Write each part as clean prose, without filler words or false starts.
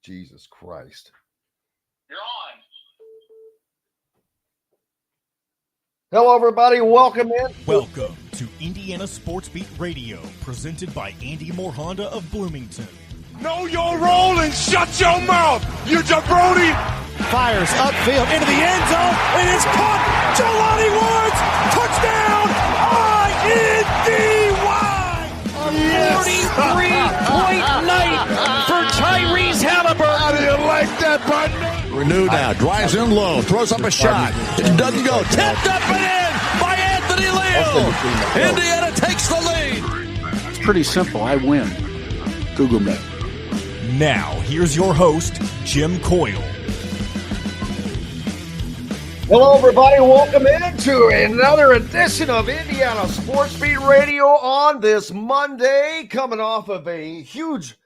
Jesus Christ. You're on. Hello, everybody. Welcome in. Welcome to Indiana Sports Beat Radio, presented by Andy Moore Honda of Bloomington. Know your role and shut your mouth, you jabroni! Fires upfield into the end zone. It is caught. Jelani Woods, touchdown! INDY! 43-point night for Tyrese Halliburton. How do you like that, partner? Renew now, drives in low, throws up a shot. It doesn't go. Tipped up and in by Anthony Leal. Indiana takes the lead. It's pretty simple. I win. Google me. Now, here's your host, Jim Coyle. Hello, everybody. Welcome into another edition of Indiana Sports Beat Radio on this Monday, coming off of a huge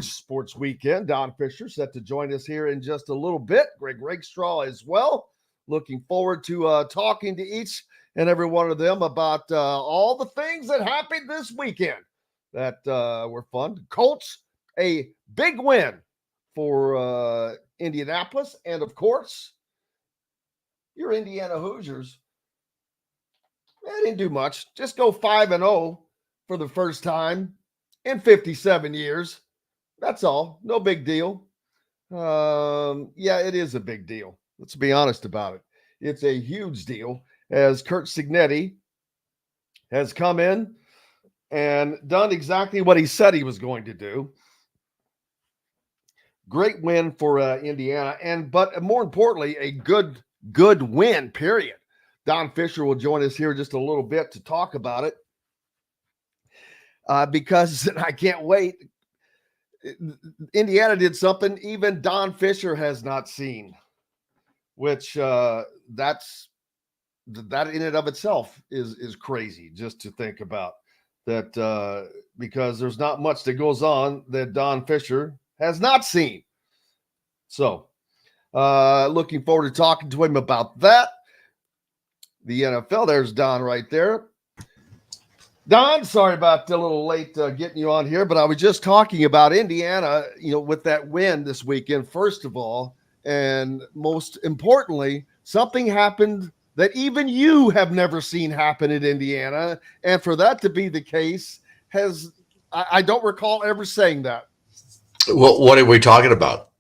sports weekend. Don Fischer set to join us here in just a little bit. Greg Rakestraw as well. Looking forward to talking to each and every one of them about all the things that happened this weekend that were fun. Colts, a big win for Indianapolis. And, of course, your Indiana Hoosiers, they didn't do much. Just go 5-0 for the first time in 57 years. That's all. No big deal. Yeah, it is a big deal. Let's be honest about it. It's a huge deal as Curt Cignetti has come in and done exactly what he said he was going to do. Great win for Indiana, but more importantly, a good win, period. Don Fischer will join us here just a little bit to talk about it because I can't wait. Indiana did something even Don Fischer has not seen, which that in and of itself is crazy just to think about that because there's not much that goes on that Don Fischer has not seen. So looking forward to talking to him about that. The NFL, there's Don right there. Don, sorry about a little late getting you on here, but I was just talking about Indiana, with that win this weekend, first of all, and most importantly, something happened that even you have never seen happen in Indiana, and for that to be the case, I don't recall ever saying that. Well, what are we talking about?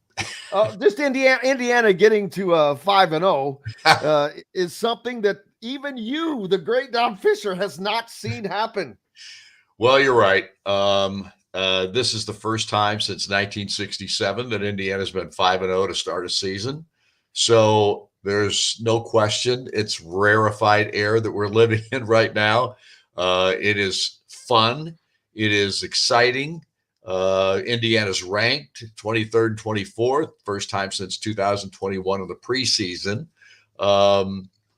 Just Indiana getting to 5-0 is something that even you, the great Don Fischer, has not seen happen. Well, you're right. This is the first time since 1967 that Indiana's been 5-0 to start a season. So there's no question it's rarefied air that we're living in right now. It is fun. It is exciting. Indiana's ranked 23rd and 24th, first time since 2021 of the preseason.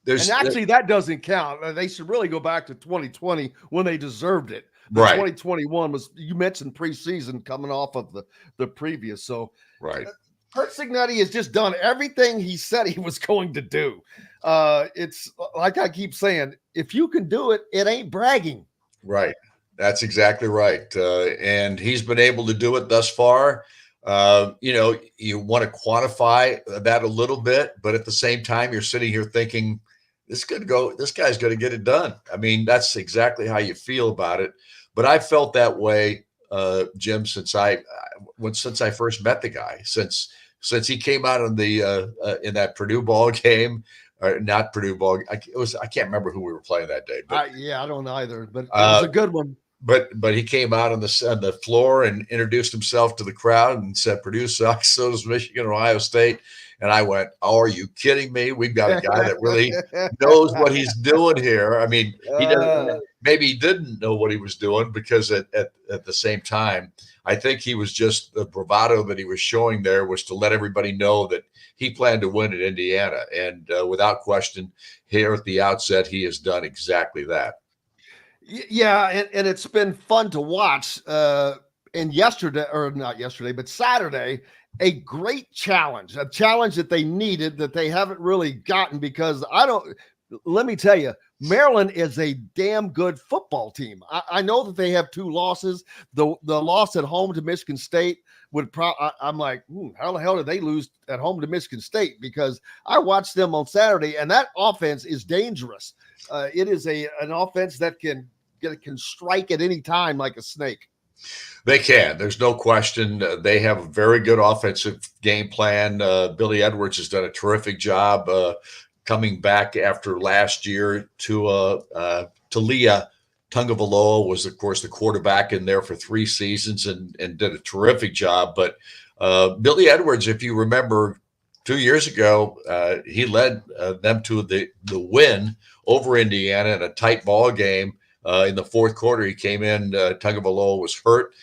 And actually, that doesn't count. They should really go back to 2020 when they deserved it. Right. 2021 was, you mentioned preseason coming off of the previous. So, right. Curt Cignetti has just done everything he said he was going to do. It's like I keep saying, if you can do it, it ain't bragging. Right. That's exactly right. And he's been able to do it thus far. You want to quantify that a little bit, but at the same time, you're sitting here thinking, this guy's going to get it done. I mean, that's exactly how you feel about it. But I felt that way, Jim, since I first met the guy, since he came out in in that Purdue ball game, or not Purdue ball. I can't remember who we were playing that day. But, I don't either, but it was a good one. But he came out on the floor and introduced himself to the crowd and said, Purdue sucks, so does Michigan and Ohio State. And I went, oh, are you kidding me? We've got a guy that really knows what he's doing here. I mean, maybe he didn't know what he was doing because at the same time, I think he was just the bravado that he was showing there was to let everybody know that he planned to win at Indiana. And without question, here at the outset, he has done exactly that. Yeah, and it's been fun to watch. And Saturday, a great challenge, a challenge that they needed that they haven't really gotten because let me tell you, Maryland is a damn good football team. I know that they have 2 losses. The loss at home to Michigan State would I'm like, how the hell did they lose at home to Michigan State? Because I watched them on Saturday, and that offense is dangerous. It is an offense that can strike at any time like a snake. They can. There's no question. They have a very good offensive game plan. Billy Edwards has done a terrific job coming back after last year. Talia Tungavaloa was, of course, the quarterback in there for 3 seasons and did a terrific job. But Billy Edwards, if you remember 2 years ago, he led them to the win over Indiana in a tight ball game. In the fourth quarter, he came in. Tungavaloa was hurt.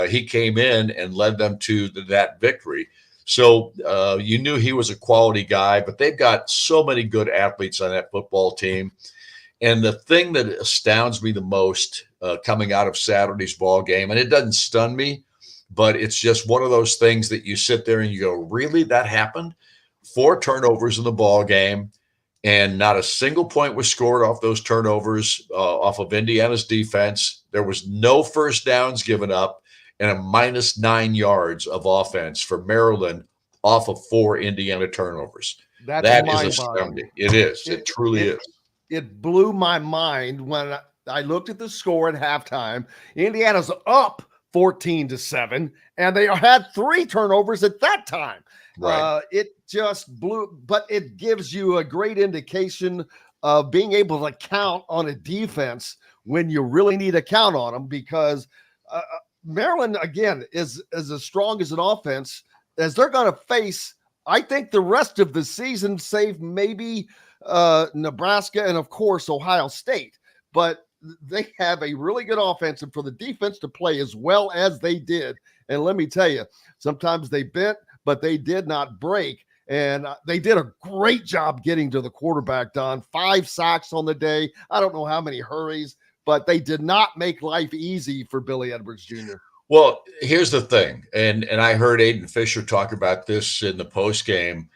He came in and led them to that victory. So you knew he was a quality guy, but they've got so many good athletes on that football team. And the thing that astounds me the most coming out of Saturday's ball game, and it doesn't stun me, but it's just one of those things that you sit there and you go, really, that happened? 4 turnovers in the ball game, and not a single point was scored off those turnovers off of Indiana's defense. There was no first downs given up, and a -9 yards of offense for Maryland off of 4 Indiana turnovers. That is astounding. It is. It truly is. It blew my mind when I looked at the score at halftime. Indiana's up 14-7, and they had 3 turnovers at that time. Right. It just blew, but it gives you a great indication of being able to count on a defense when you really need to count on them, because Maryland, again, is as strong as an offense as they're going to face, I think, the rest of the season, save maybe Nebraska and, of course, Ohio State. But they have a really good offense, and for the defense to play as well as they did, and let me tell you, sometimes they bent, but they did not break. And they did a great job getting to the quarterback, Don. 5 sacks on the day. I don't know how many hurries, but they did not make life easy for Billy Edwards Jr. Well, here's the thing, and I heard Aiden Fischer talk about this in the post game.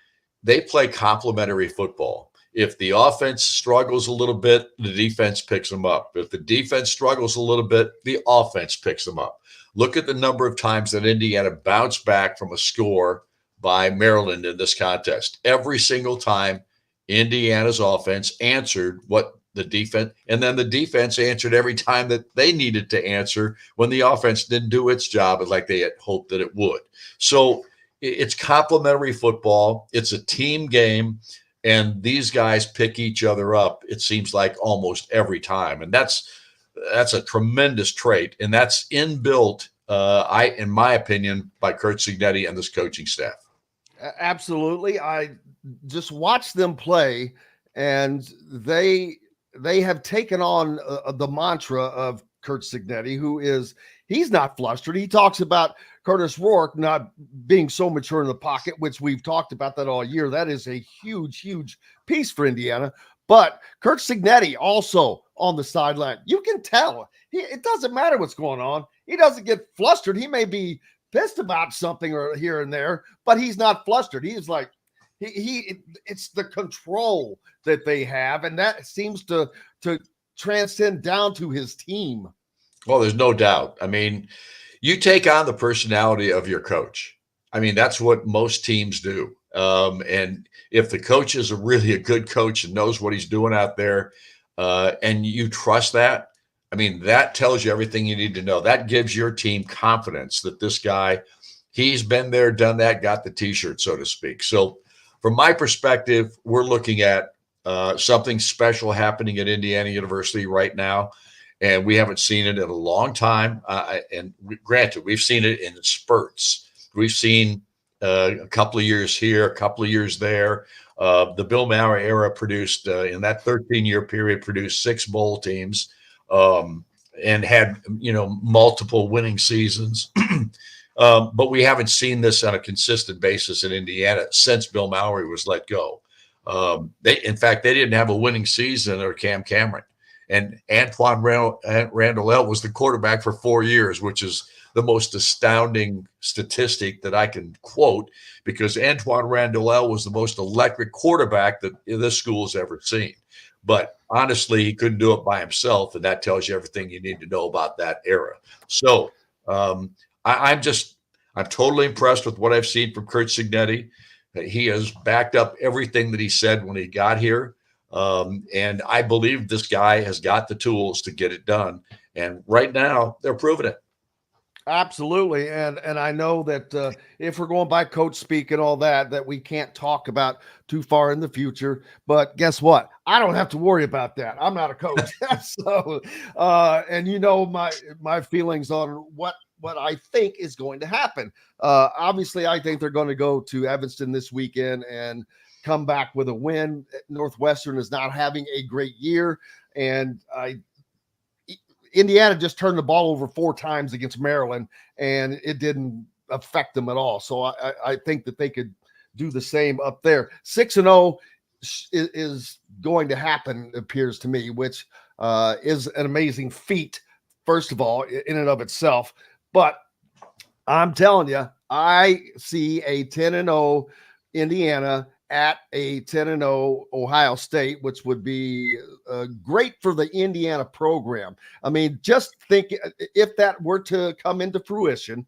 They play complementary football. If the offense struggles a little bit, the defense picks them up. If the defense struggles a little bit, the offense picks them up. Look at the number of times that Indiana bounced back from a score by Maryland in this contest. Every single time, Indiana's offense answered what the defense, and then the defense answered every time that they needed to answer when the offense didn't do its job like they had hoped that it would. So it's complementary football. It's a team game, and these guys pick each other up, it seems like, almost every time. And that's a tremendous trait, and that's inbuilt, in my opinion, by Curt Cignetti and this coaching staff. Absolutely. I just watched them play, and they have taken on the mantra of Curt Cignetti, he's not flustered. He talks about Curtis Rourke not being so mature in the pocket, which we've talked about that all year. That is a huge, huge piece for Indiana. But Curt Cignetti also on the sideline. You can tell. It doesn't matter what's going on. He doesn't get flustered. He may be pissed about something or here and there, but he's not flustered. He's like, it's the control that they have, and that seems to transcend down to his team. Well, there's no doubt. I mean, you take on the personality of your coach. I mean, that's what most teams do. And if the coach is really a good coach and knows what he's doing out there, and you trust that, I mean, that tells you everything you need to know. That gives your team confidence that this guy, he's been there, done that, got the T-shirt, so to speak. So from my perspective, we're looking at something special happening at Indiana University right now, and we haven't seen it in a long time. And granted, we've seen it in spurts. We've seen a couple of years here, a couple of years there. The Bill Maurer era produced, in that 13-year period, produced 6 bowl teams. And had, multiple winning seasons. But we haven't seen this on a consistent basis in Indiana since Bill Maurer was let go. In fact, they didn't have a winning season or Cam Cameron. And Antoine Randall was the quarterback for 4 years, which is the most astounding statistic that I can quote, because Antoine Randall was the most electric quarterback that this school has ever seen. But honestly, he couldn't do it by himself, and that tells you everything you need to know about that era. So I'm totally impressed with what I've seen from Curt Cignetti. He has backed up everything that he said when he got here. And I believe this guy has got the tools to get it done. And right now, they're proving it. Absolutely. And I know that if we're going by coach speak and all that we can't talk about too far in the future. But guess what? I don't have to worry about that. I'm not a coach. So, and you know my feelings on what I think is going to happen. Obviously, I think they're going to go to Evanston this weekend and come back with a win. Northwestern is not having a great year. And Indiana just turned the ball over 4 times against Maryland, and it didn't affect them at all. So I think that they could do the same up there. 6-0 is going to happen, it appears to me, which is an amazing feat, first of all, in and of itself. But I'm telling you, I see a 10-0 Indiana at a 10-0 Ohio State, which would be great for the Indiana program. I mean, just think if that were to come into fruition,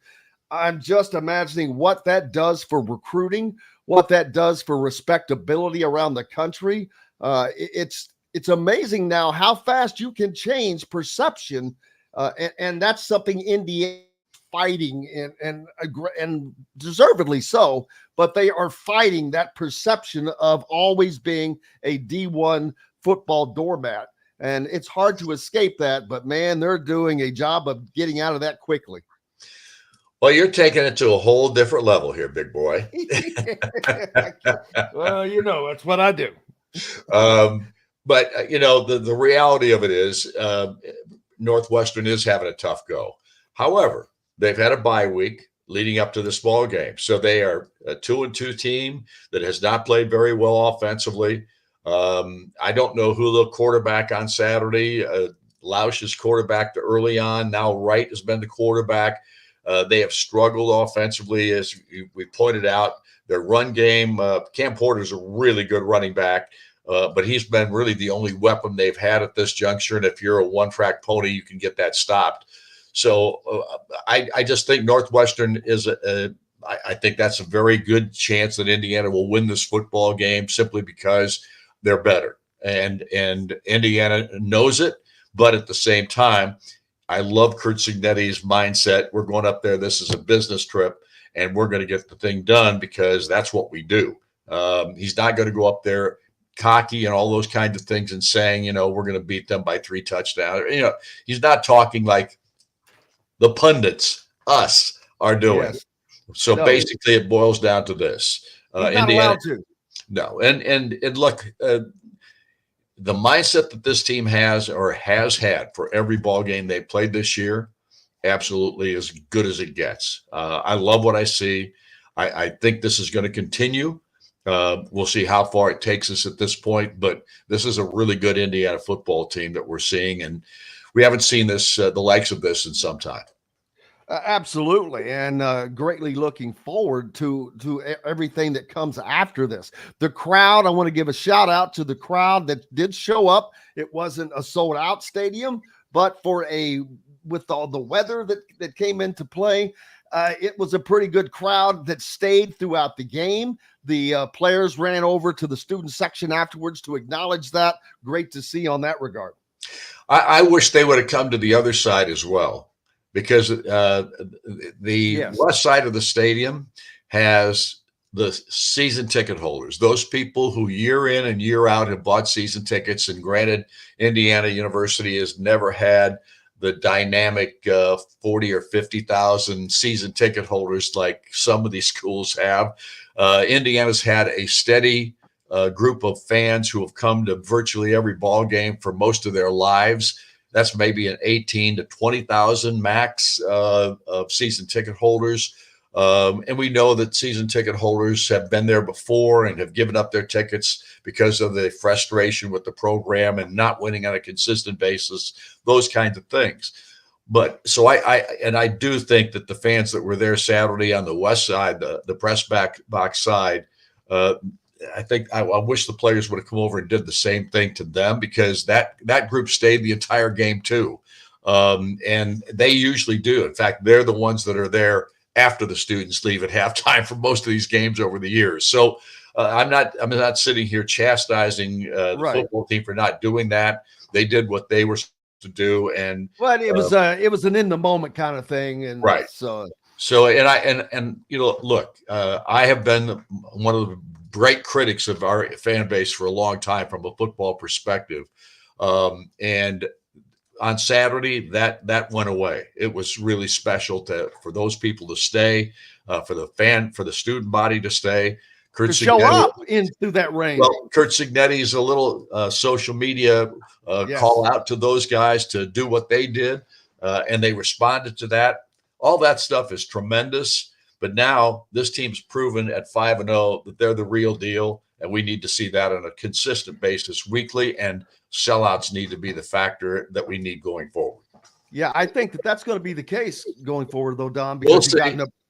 I'm just imagining what that does for recruiting, what that does for respectability around the country. It's amazing now how fast you can change perception, and that's something Indiana fighting and deservedly so, but they are fighting that perception of always being a D1 football doormat. And it's hard to escape that, but man, they're doing a job of getting out of that quickly. Well, you're taking it to a whole different level here, big boy. Well, you know, that's what I do. But you know, the reality of it is Northwestern is having a tough go. However, they've had a bye week leading up to this ball game. So they are a 2-2 team that has not played very well offensively. I don't know who the quarterback on Saturday. Lausch is quarterback early on. Now Wright has been the quarterback. They have struggled offensively, as we pointed out. Their run game, Cam Porter's a really good running back, but he's been really the only weapon they've had at this juncture. And if you're a one-track pony, you can get that stopped. So I just think Northwestern is I think that's a very good chance that Indiana will win this football game simply because they're better. And Indiana knows it, but at the same time, I love Curt Cignetti's mindset. We're going up there. This is a business trip, and we're going to get the thing done because that's what we do. He's not going to go up there cocky and all those kinds of things and saying, you know, we're going to beat them by 3 touchdowns. You know, he's not talking like the pundits, us, are doing. Yes. So basically, it boils down to this: not allowed to. No, and look, the mindset that this team has or has had for every ball game they played this year, absolutely as good as it gets. I love what I see. I think this is going to continue. We'll see how far it takes us at this point, but this is a really good Indiana football team that we're seeing, and we haven't seen this the likes of this in some time. Absolutely, and greatly looking forward to everything that comes after this. The crowd, I want to give a shout out to the crowd that did show up. It wasn't a sold out stadium, but with all the weather that came into play, it was a pretty good crowd that stayed throughout the game. The players ran over to the student section afterwards to acknowledge that. Great to see on that regard. I wish they would have come to the other side as well, because the west side of the stadium has the season ticket holders, those people who year in and year out have bought season tickets. And granted, Indiana University has never had the dynamic 40 or 50,000 season ticket holders like some of these schools have. Indiana's had a steady group of fans who have come to virtually every ball game for most of their lives. That's maybe an 18 to 20,000 max of season ticket holders. And we know that season ticket holders have been there before and have given up their tickets because of the frustration with the program and not winning on a consistent basis, those kinds of things. But so I do think that the fans that were there Saturday on the west side, the press box side, I think I wish the players would have come over and did the same thing to them, because that group stayed the entire game too. And they usually do. In fact, they're the ones that are there after the students leave at halftime for most of these games over the years. So I'm not sitting here chastising the football team for not doing that. They did what they were supposed to do, and it was an in the moment kind of thing, and So and look, I have been one of the great critics of our fan base for a long time from a football perspective, and on Saturday that went away. It was really special for those people to stay, for the student body to stay. To show up into that rain. Well, Curt Cignetti's a little social media call out to those guys to do what they did, and they responded to that. All that stuff is tremendous. But now this team's proven at 5-0 that they're the real deal, and we need to see that on a consistent basis weekly, and sellouts need to be the factor that we need going forward. Yeah, I think that's going to be the case going forward, though, Don, because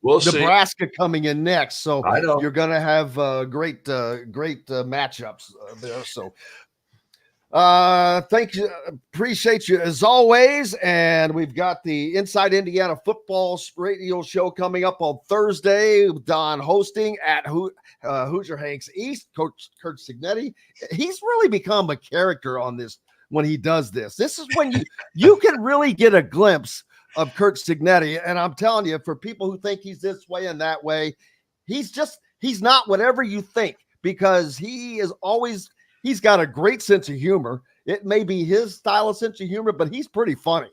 we'll see. Nebraska coming in next, so I know you're going to have great matchups there. So, thank you, appreciate you as always, and we've got the Inside Indiana Football Radio Show coming up on Thursday. Don hosting at Hoosier Hanks East. Coach Curt Cignetti, he's really become a character on this. When he does this, this is when you can really get a glimpse of Curt Cignetti. And I'm telling you, for people who think he's this way and that way, he's not whatever you think, because he's got a great sense of humor. It may be his style of sense of humor, but he's pretty funny.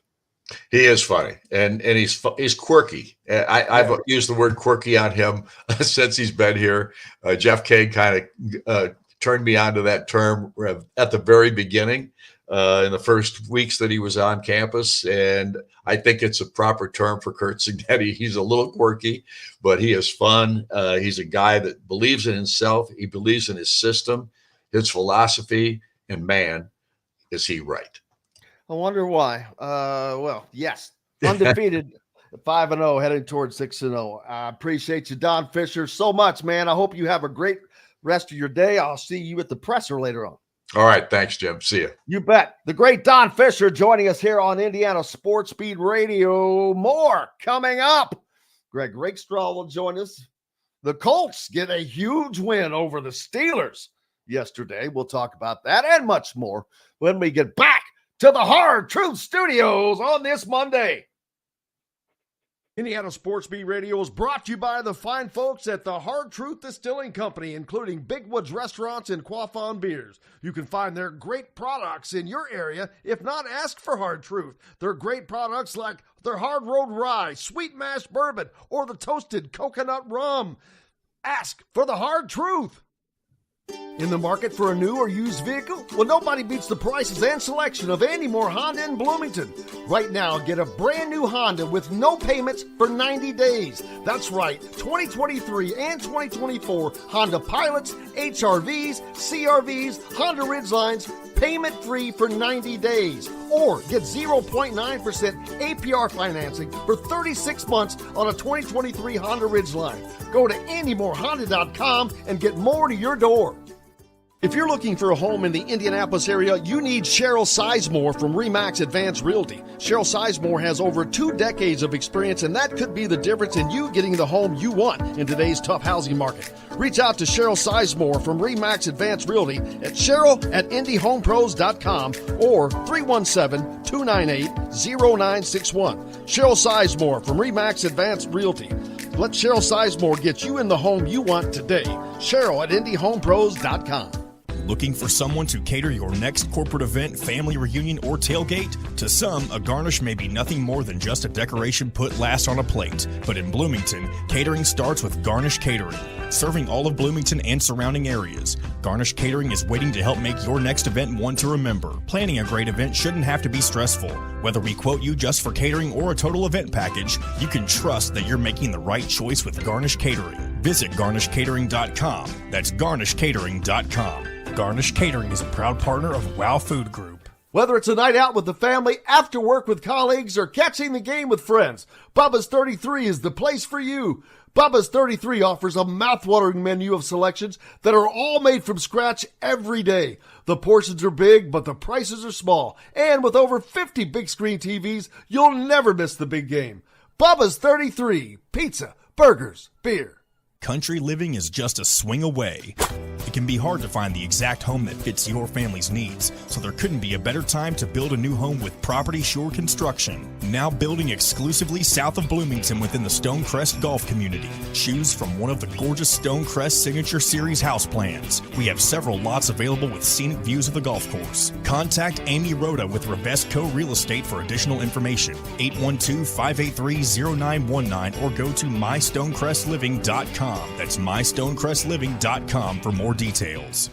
He is funny, and he's quirky. I've used the word quirky on him since he's been here. Jeff Kane kind of turned me on to that term at the very beginning. In the first weeks that he was on campus, and I think it's a proper term for Curt Cignetti. He's a little quirky, but he is fun. He's a guy that believes in himself. He believes in his system, his philosophy, and man, is he right. I wonder why. Well, yes, undefeated 5-0, heading towards 6-0. I appreciate you, Don Fischer, so much, man. I hope you have a great rest of your day. I'll see you at the presser later on. All right. Thanks, Jim. See you. You bet. The great Don Fischer joining us here on Indiana Sports Speed Radio. More coming up. Greg Rakestraw will join us. The Colts get a huge win over the Steelers yesterday. We'll talk about that and much more when we get back to the Hard Truth Studios on this Monday. Indiana Sports Beat Radio is brought to you by the fine folks at the Hard Truth Distilling Company, including Big Woods Restaurants and Quaffon Beers. You can find their great products in your area. If not, ask for Hard Truth. Their great products like their Hard Road Rye, Sweet Mash Bourbon, or the Toasted Coconut Rum. Ask for the Hard Truth. In the market for a new or used vehicle? Well, nobody beats the prices and selection of Andy Moore Honda in Bloomington. Right now, get a brand new Honda with no payments for 90 days. That's right, 2023 and 2024 Honda Pilots, HRVs, CRVs, Honda Ridgelines, payment-free for 90 days. Or get 0.9% APR financing for 36 months on a 2023 Honda Ridgeline. Go to AndyMooreHonda.com and get more to your door. If you're looking for a home in the Indianapolis area, you need Cheryl Sizemore from RE/MAX Advanced Realty. Cheryl Sizemore has over 2 decades of experience, and that could be the difference in you getting the home you want in today's tough housing market. Reach out to Cheryl Sizemore from RE/MAX Advanced Realty at Cheryl@IndyHomePros.com or 317-298-0961. Cheryl Sizemore from RE/MAX Advanced Realty. Let Cheryl Sizemore get you in the home you want today. Cheryl@IndyHomePros.com. Looking for someone to cater your next corporate event, family reunion, or tailgate? To some, a garnish may be nothing more than just a decoration put last on a plate. But in Bloomington, catering starts with Garnish Catering. Serving all of Bloomington and surrounding areas, Garnish Catering is waiting to help make your next event one to remember. Planning a great event shouldn't have to be stressful. Whether we quote you just for catering or a total event package, you can trust that you're making the right choice with Garnish Catering. Visit GarnishCatering.com. That's GarnishCatering.com. Garnish Catering is a proud partner of WOW Food Group. Whether it's a night out with the family, after work with colleagues, or catching the game with friends, Bubba's 33 is the place for you. Bubba's 33 offers a mouthwatering menu of selections that are all made from scratch every day. The portions are big, but the prices are small. And with over 50 big screen TVs, you'll never miss the big game. Bubba's 33. Pizza, burgers, beer. Country living is just a swing away. It can be hard to find the exact home that fits your family's needs, so there couldn't be a better time to build a new home with Property Shore Construction. Now building exclusively south of Bloomington within the Stonecrest Golf community. Choose from one of the gorgeous Stonecrest Signature Series house plans. We have several lots available with scenic views of the golf course. Contact Amy Rhoda with Revesco Real Estate for additional information. 812-583-0919 or go to mystonecrestliving.com. That's mystonecrestliving.com for more details.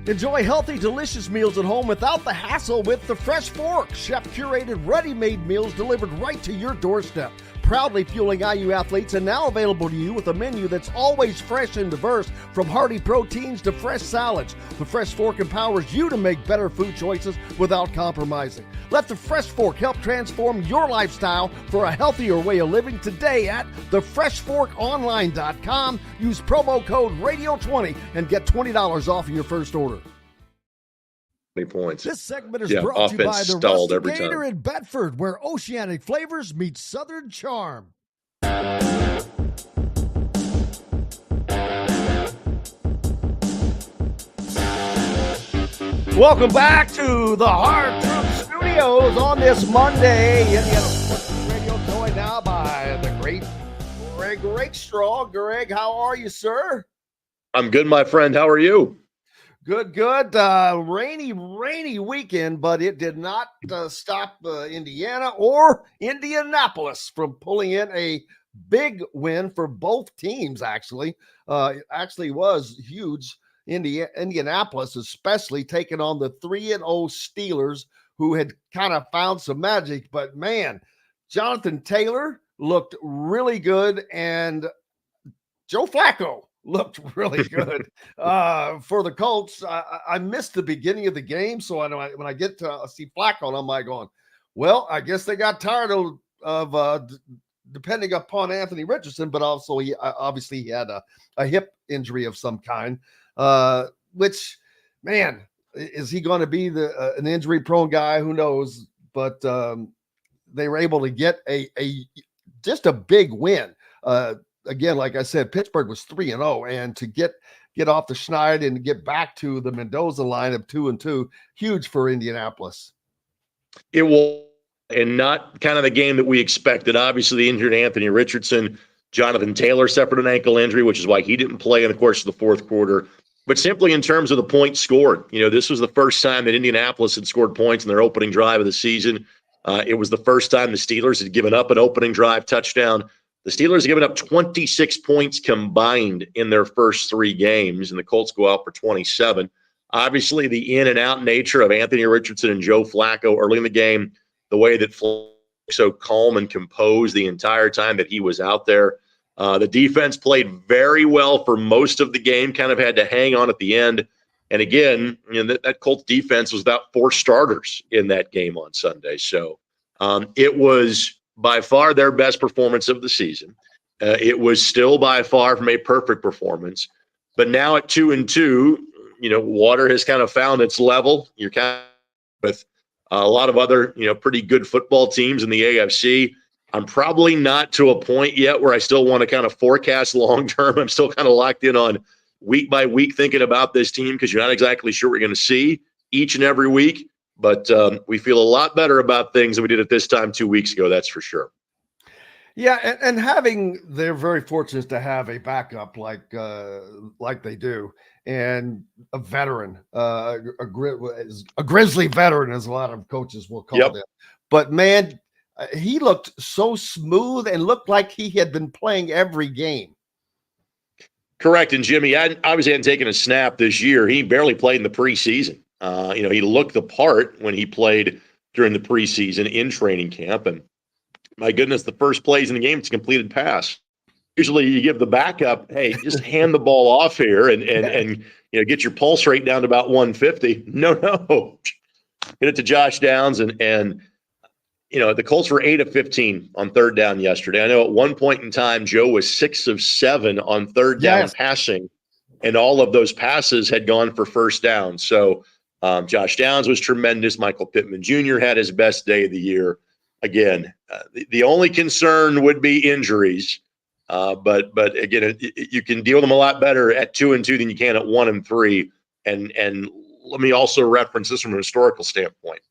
Enjoy healthy, delicious meals at home without the hassle with the Fresh Fork. Chef-curated, ready-made meals delivered right to your doorstep. Proudly fueling IU athletes and now available to you with a menu that's always fresh and diverse, from hearty proteins to fresh salads. The Fresh Fork empowers you to make better food choices without compromising. Let the Fresh Fork help transform your lifestyle for a healthier way of living today at thefreshforkonline.com. Use promo code RADIO20 and get $20 off your first order. Points. This segment is brought to you by the stalled Rusty every Gator time. in Bedford, where oceanic flavors meet southern charm. Welcome back to the Hard Truth Studios on this Monday. Indiana Sports Radio, joined now by the great Greg Rakestraw. Greg, how are you, sir? I'm good, my friend. How are you? Good. Rainy weekend, but it did not stop Indiana or Indianapolis from pulling in a big win for both teams, actually. Actually was huge. Indianapolis, especially taking on the 3-0 Steelers, who had kind of found some magic. But, man, Jonathan Taylor looked really good, and Joe Flacco looked really good for the Colts. I missed the beginning of the game, so when I get to see Flacco, I'm like going, well, I guess they got tired of depending upon Anthony Richardson, but also he had a hip injury of some kind, which, man, is he going to be an injury-prone guy? Who knows? But they were able to get just a big win. Again, like I said, Pittsburgh was 3-0, and to get off the schneid and get back to the Mendoza line of 2-2, huge for Indianapolis. It was, and not kind of the game that we expected. Obviously, the injured Anthony Richardson, Jonathan Taylor suffered an ankle injury, which is why he didn't play in the course of the fourth quarter. But simply in terms of the points scored, this was the first time that Indianapolis had scored points in their opening drive of the season. It was the first time the Steelers had given up an opening drive touchdown. The Steelers have given up 26 points combined in their first 3 games, and the Colts go out for 27. Obviously, the in and out nature of Anthony Richardson and Joe Flacco early in the game, the way that Flacco was so calm and composed the entire time that he was out there. The defense played very well for most of the game, kind of had to hang on at the end. And again, that Colts defense was without 4 starters in that game on Sunday. So it was by far their best performance of the season. It was still by far from a perfect performance. But now at 2-2, water has kind of found its level. You're kind of with a lot of other, pretty good football teams in the AFC. I'm probably not to a point yet where I still want to kind of forecast long-term. I'm still kind of locked in on week by week thinking about this team because you're not exactly sure what you're going to see each and every week. But we feel a lot better about things than we did at this time 2 weeks ago. That's for sure. Yeah, and they're very fortunate to have a backup like they do, and a veteran, a grizzly veteran, as a lot of coaches will call them. But man, he looked so smooth and looked like he had been playing every game. Correct. And Jimmy, I obviously hadn't taken a snap this year. He barely played in the preseason. He looked the part when he played during the preseason in training camp. And my goodness, the first plays in the game, it's a completed pass. Usually you give the backup, hey, just hand the ball off here and get your pulse rate down to about 150. No. hit it to Josh Downs, and the Colts were 8 of 15 on third down yesterday. I know at one point in time, Joe was 6 of 7 on third down passing, and all of those passes had gone for first down. So Josh Downs was tremendous. Michael Pittman Jr. had his best day of the year. Again, the only concern would be injuries. But again, you can deal with them a lot better at 2-2 than you can at 1-3. And let me also reference this from a historical standpoint.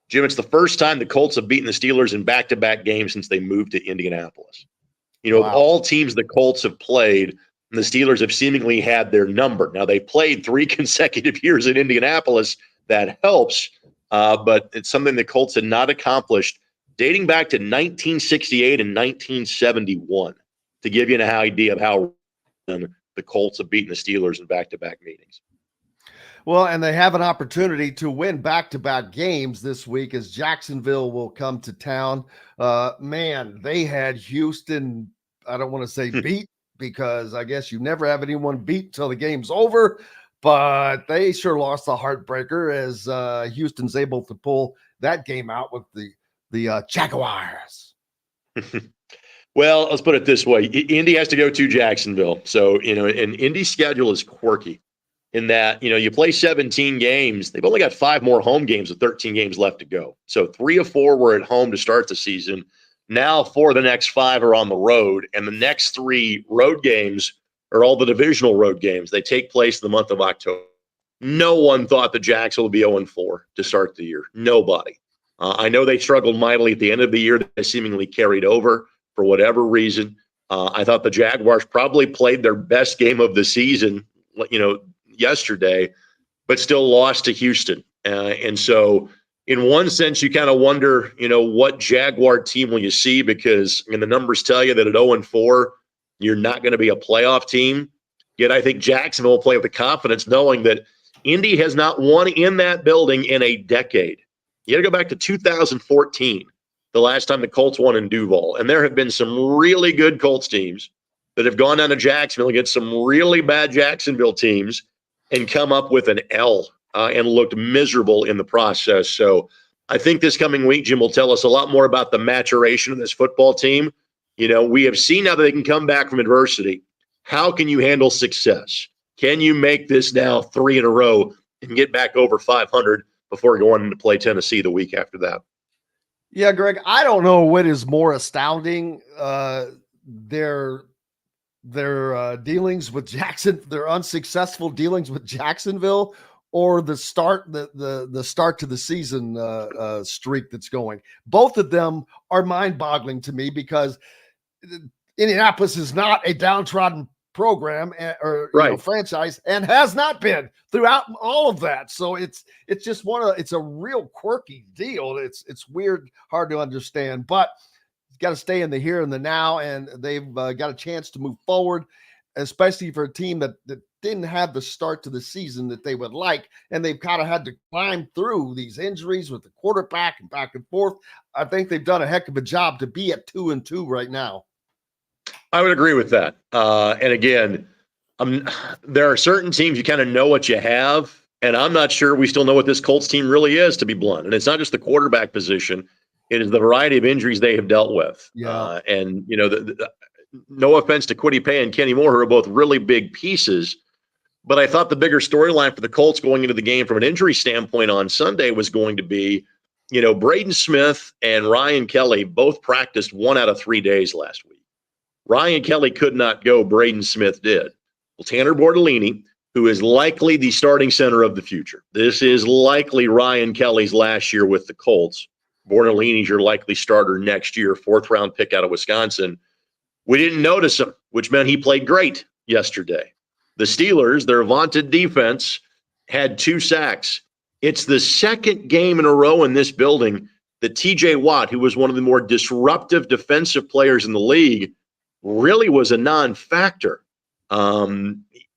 Jim, it's the first time the Colts have beaten the Steelers in back-to-back games since they moved to Indianapolis. Of all teams the Colts have played, the Steelers have seemingly had their number. Now, they played 3 consecutive years in Indianapolis. That helps, but it's something the Colts had not accomplished dating back to 1968 and 1971, to give you an idea of how the Colts have beaten the Steelers in back-to-back meetings. Well, and they have an opportunity to win back-to-back games this week as Jacksonville will come to town. Man, they had Houston, I don't want to say beat, because I guess you never have anyone beat till the game's over, but they sure lost the heartbreaker as Houston's able to pull that game out with the Jaguars. Well, let's put it this way. Indy has to go to Jacksonville. So, and Indy's schedule is quirky in that, you play 17 games. They've only got 5 more home games with 13 games left to go. So 3 of 4 were at home to start the season. Now 4 of the next 5 are on the road. And the next 3 road games are all the divisional road games. They take place in the month of October. No one thought the Jags would be 0-4 to start the year. Nobody. I know they struggled mightily at the end of the year. They seemingly carried over for whatever reason. I thought the Jaguars probably played their best game of the season, yesterday, but still lost to Houston. And so in one sense, you kind of wonder, what Jaguar team will you see? Because the numbers tell you that at 0-4, you're not going to be a playoff team. Yet I think Jacksonville will play with the confidence knowing that Indy has not won in that building in a decade. You got to go back to 2014, the last time the Colts won in Duval. And there have been some really good Colts teams that have gone down to Jacksonville against some really bad Jacksonville teams and come up with an L and looked miserable in the process. So I think this coming week, Jim will tell us a lot more about the maturation of this football team. We have seen now that they can come back from adversity. How can you handle success? Can you make this now 3 in a row and get back over 500 before going to play Tennessee the week after that? Yeah, Greg, I don't know what is more astounding, their dealings with their unsuccessful dealings with Jacksonville, or the start to the season streak that's going. Both of them are mind-boggling to me because Indianapolis is not a downtrodden program or franchise, and has not been throughout all of that. So it's just it's a real quirky deal. It's weird, hard to understand, but it's got to stay in the here and the now, and they've got a chance to move forward, especially for a team that didn't have the start to the season that they would like, and they've kind of had to climb through these injuries with the quarterback and back and forth. I think they've done a heck of a job to be at 2-2 right now. I would agree with that. And again, there are certain teams you kind of know what you have, and I'm not sure we still know what this Colts team really is, to be blunt. And it's not just the quarterback position. It is the variety of injuries they have dealt with. Yeah. No offense to Kwity Paye and Kenny Moore, who are both really big pieces, but I thought the bigger storyline for the Colts going into the game from an injury standpoint on Sunday was going to be, Braden Smith and Ryan Kelly both practiced 1 out of 3 days last week. Ryan Kelly could not go. Braden Smith did. Well, Tanner Bortolini, who is likely the starting center of the future. This is likely Ryan Kelly's last year with the Colts. Bortolini's your likely starter next year, 4th-round pick out of Wisconsin. We didn't notice him, which meant he played great yesterday. The Steelers, their vaunted defense, had 2 sacks. It's the second game in a row in this building that TJ Watt, who was one of the more disruptive defensive players in the league, really was a non-factor.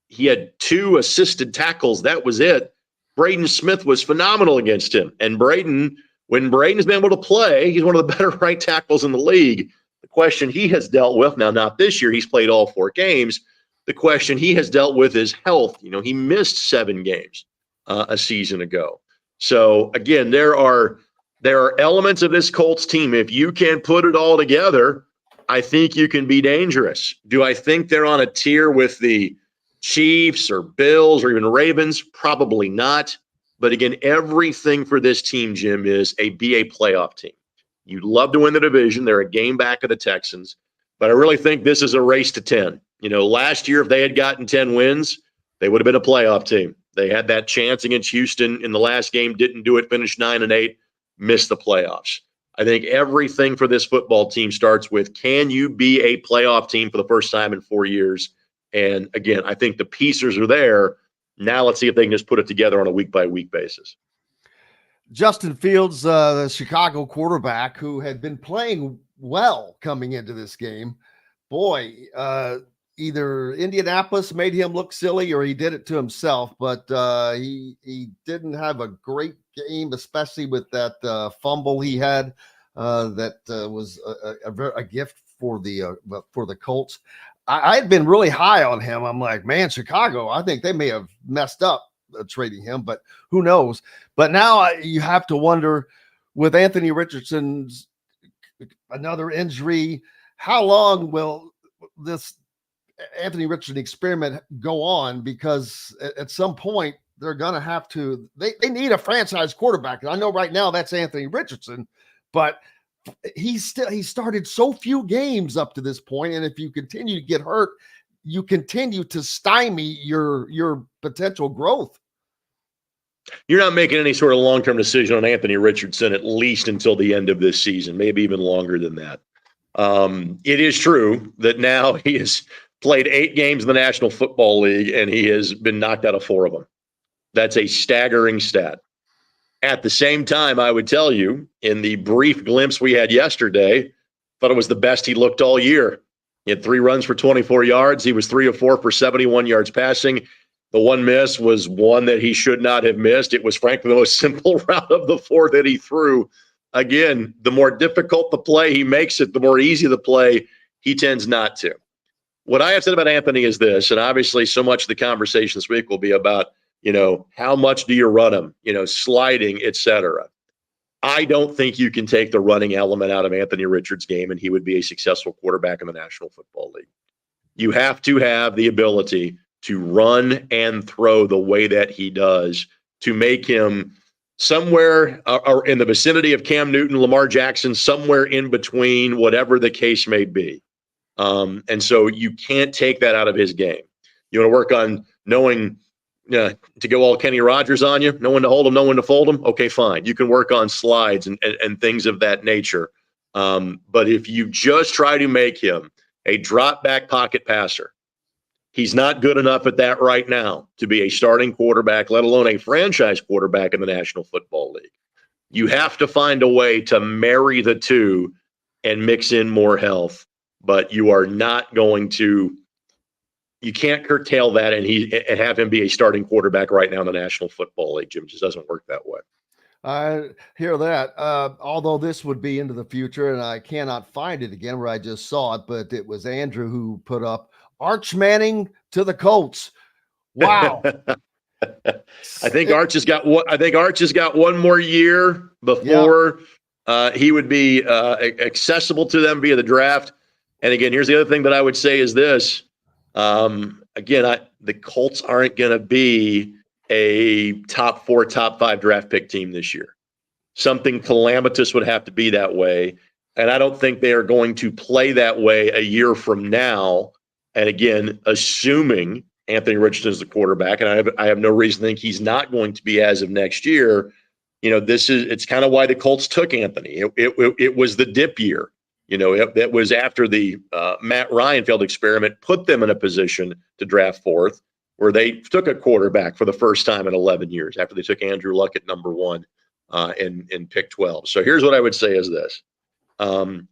He had 2 assisted tackles. That was it. Braden Smith was phenomenal against him. And when Braden's been able to play, he's one of the better right tackles in the league. The question he has dealt with, now not this year, he's played all 4 games. The question he has dealt with is health. He missed 7 games a season ago. So again, there are elements of this Colts team. If you can put it all together, I think you can be dangerous. Do I think they're on a tier with the Chiefs or Bills or even Ravens? Probably not. But again, everything for this team, Jim, is be a playoff team. You'd love to win the division. They're a game back of the Texans. But I really think this is a race to 10. Last year, if they had gotten 10 wins, they would have been a playoff team. They had that chance against Houston in the last game, didn't do it, finished 9-8, missed the playoffs. I think everything for this football team starts with, can you be a playoff team for the first time in 4 years? And again, I think the pieces are there. Now let's see if they can just put it together on a week-by-week basis. Justin Fields, the Chicago quarterback who had been playing well coming into this game, boy, either Indianapolis made him look silly or he did it to himself, but he didn't have a great game, especially with that fumble he had that was a gift for the Colts. I had been really high on him. I'm like, man, Chicago, I think they may have messed up trading him, but who knows? But now you have to wonder, with Anthony Richardson's another injury, how long will this Anthony Richardson experiment go on? Because at some point they're going to have to, they need a franchise quarterback. And I know right now that's Anthony Richardson, but he started so few games up to this point. And if you continue to get hurt, you continue to stymie your potential growth. You're not making any sort of long-term decision on Anthony Richardson, at least until the end of this season, maybe even longer than that. It is true that now he has played 8 games in the National Football League, and he has been knocked out of 4 of them. That's a staggering stat. At the same time, I would tell you, in the brief glimpse we had yesterday, thought it was the best he looked all year. He had 3 runs for 24 yards. He was 3 of 4 for 71 yards passing. The one miss was one that he should not have missed. It was, frankly, the most simple route of the 4 that he threw. Again, the more difficult the play he makes it, the more easy the play he tends not to. What I have said about Anthony is this, and obviously so much of the conversation this week will be about, how much do you run him, sliding, et cetera. I don't think you can take the running element out of Anthony Richards' game and he would be a successful quarterback in the National Football League. You have to have the ability to run and throw the way that he does to make him somewhere in the vicinity of Cam Newton, Lamar Jackson, somewhere in between, whatever the case may be. And so you can't take that out of his game. You want to work on knowing to go all Kenny Rogers on you, know when to hold him, know when to fold him. Okay, fine. You can work on slides and things of that nature. But if you just try to make him a drop back pocket passer, he's not good enough at that right now to be a starting quarterback, let alone a franchise quarterback in the National Football League. You have to find a way to marry the two and mix in more health, but you are not going to, you can't curtail that and have him be a starting quarterback right now in the National Football League, Jim. It just doesn't work that way. I hear that. Although this would be into the future, and I cannot find it again where I just saw it, but it was Andrew who put up Arch Manning to the Colts. Wow. I think Arch has got one more year before he would be accessible to them via the draft. And again, here's the other thing that I would say is this. The Colts aren't going to be a top 4, top 5 draft pick team this year. Something calamitous would have to be that way. And I don't think they are going to play that way a year from now. And again, assuming Anthony Richardson is the quarterback, and I have no reason to think he's not going to be as of next year. It's kind of why the Colts took Anthony. It was the dip year. That was after the Matt Ryan failed experiment, put them in a position to draft 4th, where they took a quarterback for the first time in 11 years after they took Andrew Luck at number 1 in pick 12. So here's what I would say is this.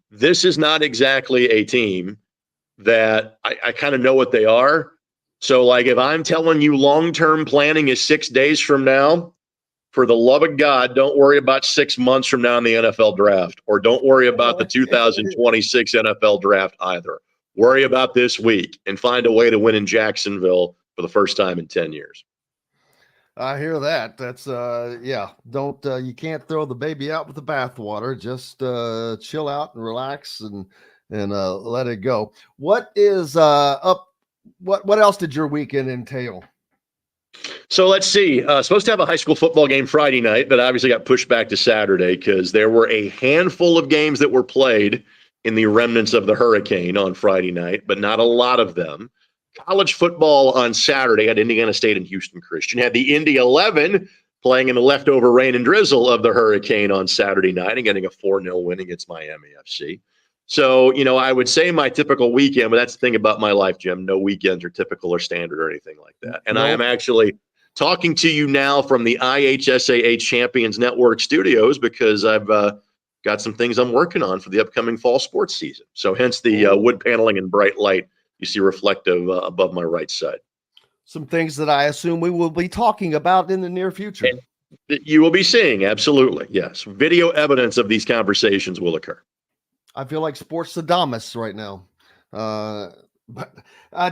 This is not exactly a team that I kind of know what they are. So like if I'm telling you long-term planning is 6 days from now, for the love of God, don't worry about 6 months from now in the NFL draft, or don't worry about the 2026 NFL draft either. Worry about this week and find a way to win in Jacksonville for the first time in 10 years. I hear that. That's yeah. Don't you can't throw the baby out with the bathwater. Just chill out and relax and let it go. What is up? What else did your weekend entail? So let's see. Supposed to have a high school football game Friday night, but obviously got pushed back to Saturday because there were a handful of games that were played in the remnants of the hurricane on Friday night, but not a lot of them. College football on Saturday had Indiana State and Houston Christian. Had the Indy 11 playing in the leftover rain and drizzle of the hurricane on Saturday night and getting a 4-0 win against Miami FC. So, I would say my typical weekend, but that's the thing about my life, Jim. No weekends are typical or standard or anything like that. And I am actually talking to you now from the IHSAA Champions Network studios because I've got some things I'm working on for the upcoming fall sports season. So hence the wood paneling and bright light you see reflective above my right side. Some things that I assume we will be talking about in the near future. And you will be seeing, absolutely, yes. Video evidence of these conversations will occur. I feel like Sports Sadamus right now. But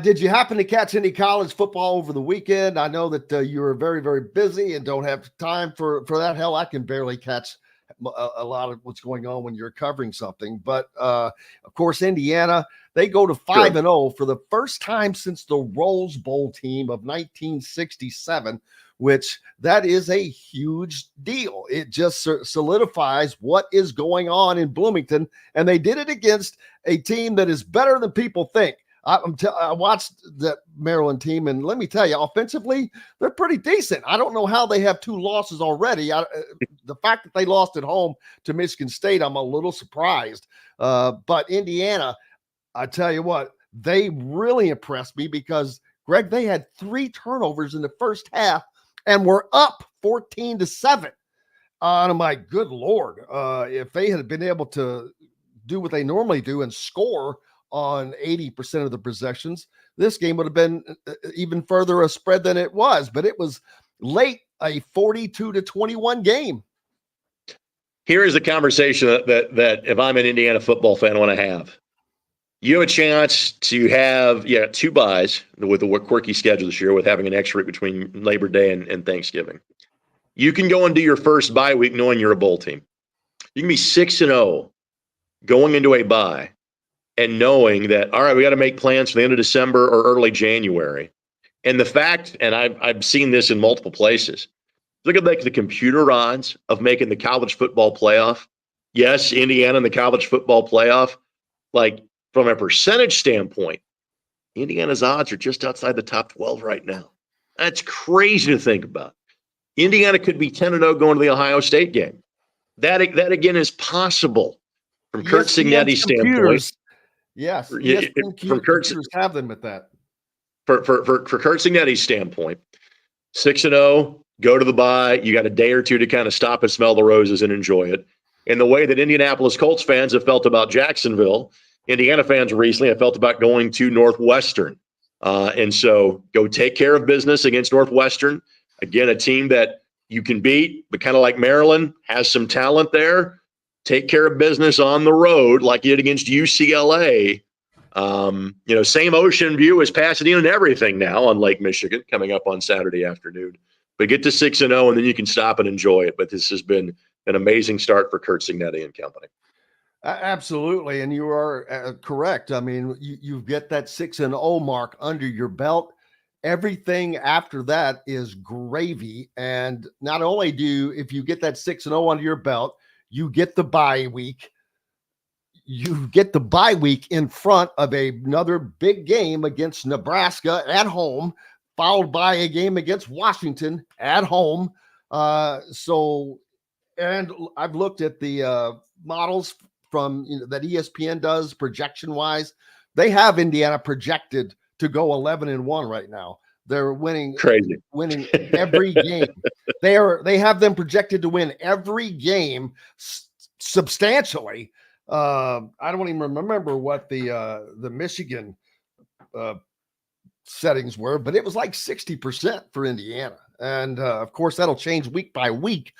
did you happen to catch any college football over the weekend? I know that you were very, very busy and don't have time for that. Hell, I can barely catch a lot of what's going on when you're covering something. But, of course, Indiana, they go to 5-0 for the first time since the Rose Bowl team of 1967, which that is a huge deal. It just solidifies what is going on in Bloomington, and they did it against a team that is better than people think. I watched that Maryland team, and let me tell you, offensively, they're pretty decent. I don't know how they have 2 losses already. The fact that they lost at home to Michigan State, I'm a little surprised. But Indiana, I tell you what, they really impressed me because, Greg, they had 3 turnovers in the first half and were up 14-7. And I'm like, good Lord, if they had been able to do what they normally do and score on 80% of the possessions, this game would have been even further a spread than it was. But it was late, a 42-21 game. Here is the conversation that if I'm an Indiana football fan, I want to have. You have a chance to have 2 buys with a quirky schedule this year with having an extra week between Labor Day and Thanksgiving. You can go and do your first bye week knowing you're a bowl team. You can be 6-0 going into a bye and knowing that, all right, we got to make plans for the end of December or early January. And the fact, and I've seen this in multiple places, look at like the computer odds of making the college football playoff. Yes, Indiana in the college football playoff, like from a percentage standpoint, Indiana's odds are just outside the top 12 right now. That's crazy to think about. Indiana could be 10-0 going to the Ohio State game. That again is possible from Kurt Cignetti's standpoint. Yes, from Kurt have them at that. For Kurt Cignetti's standpoint, 6-0, go to the bye. You got a day or two to kind of stop and smell the roses and enjoy it. In the way that Indianapolis Colts fans have felt about Jacksonville, Indiana fans recently have felt about going to Northwestern. And so go take care of business against Northwestern. Again, a team that you can beat, but kind of like Maryland, has some talent there. Take care of business on the road like you did against UCLA. Same ocean view as Pasadena and everything now on Lake Michigan coming up on Saturday afternoon. But get to 6-0 and then you can stop and enjoy it. But this has been an amazing start for Kurt Cignetti and company. Absolutely. And you are correct. I mean, you get that 6-0 mark under your belt. Everything after that is gravy. And not only if you get that 6-0 under your belt, you get the bye week. You get the bye week in front of another big game against Nebraska at home, followed by a game against Washington at home. And I've looked at the models from that ESPN does projection-wise. They have Indiana projected to go 11-1 right now. They're winning every game. They have them projected to win every game substantially. I don't even remember what the Michigan settings were, but it was like 60% for Indiana. And of course, that'll change week by week.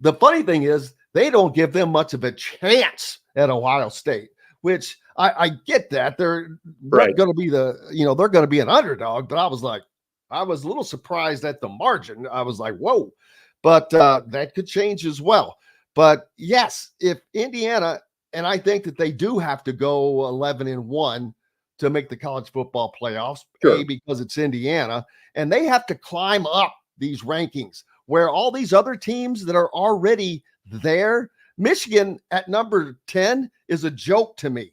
The funny thing is they don't give them much of a chance at Ohio State, which I get that they're going to be they're going to be an underdog. But I was like, I was a little surprised at the margin. I was like, whoa, but that could change as well. But yes, if Indiana, and I think that they do have to go 11-1 to make the college football playoffs, Sure. because it's Indiana, and they have to climb up these rankings where all these other teams that are already there, Michigan at number 10 is a joke to me.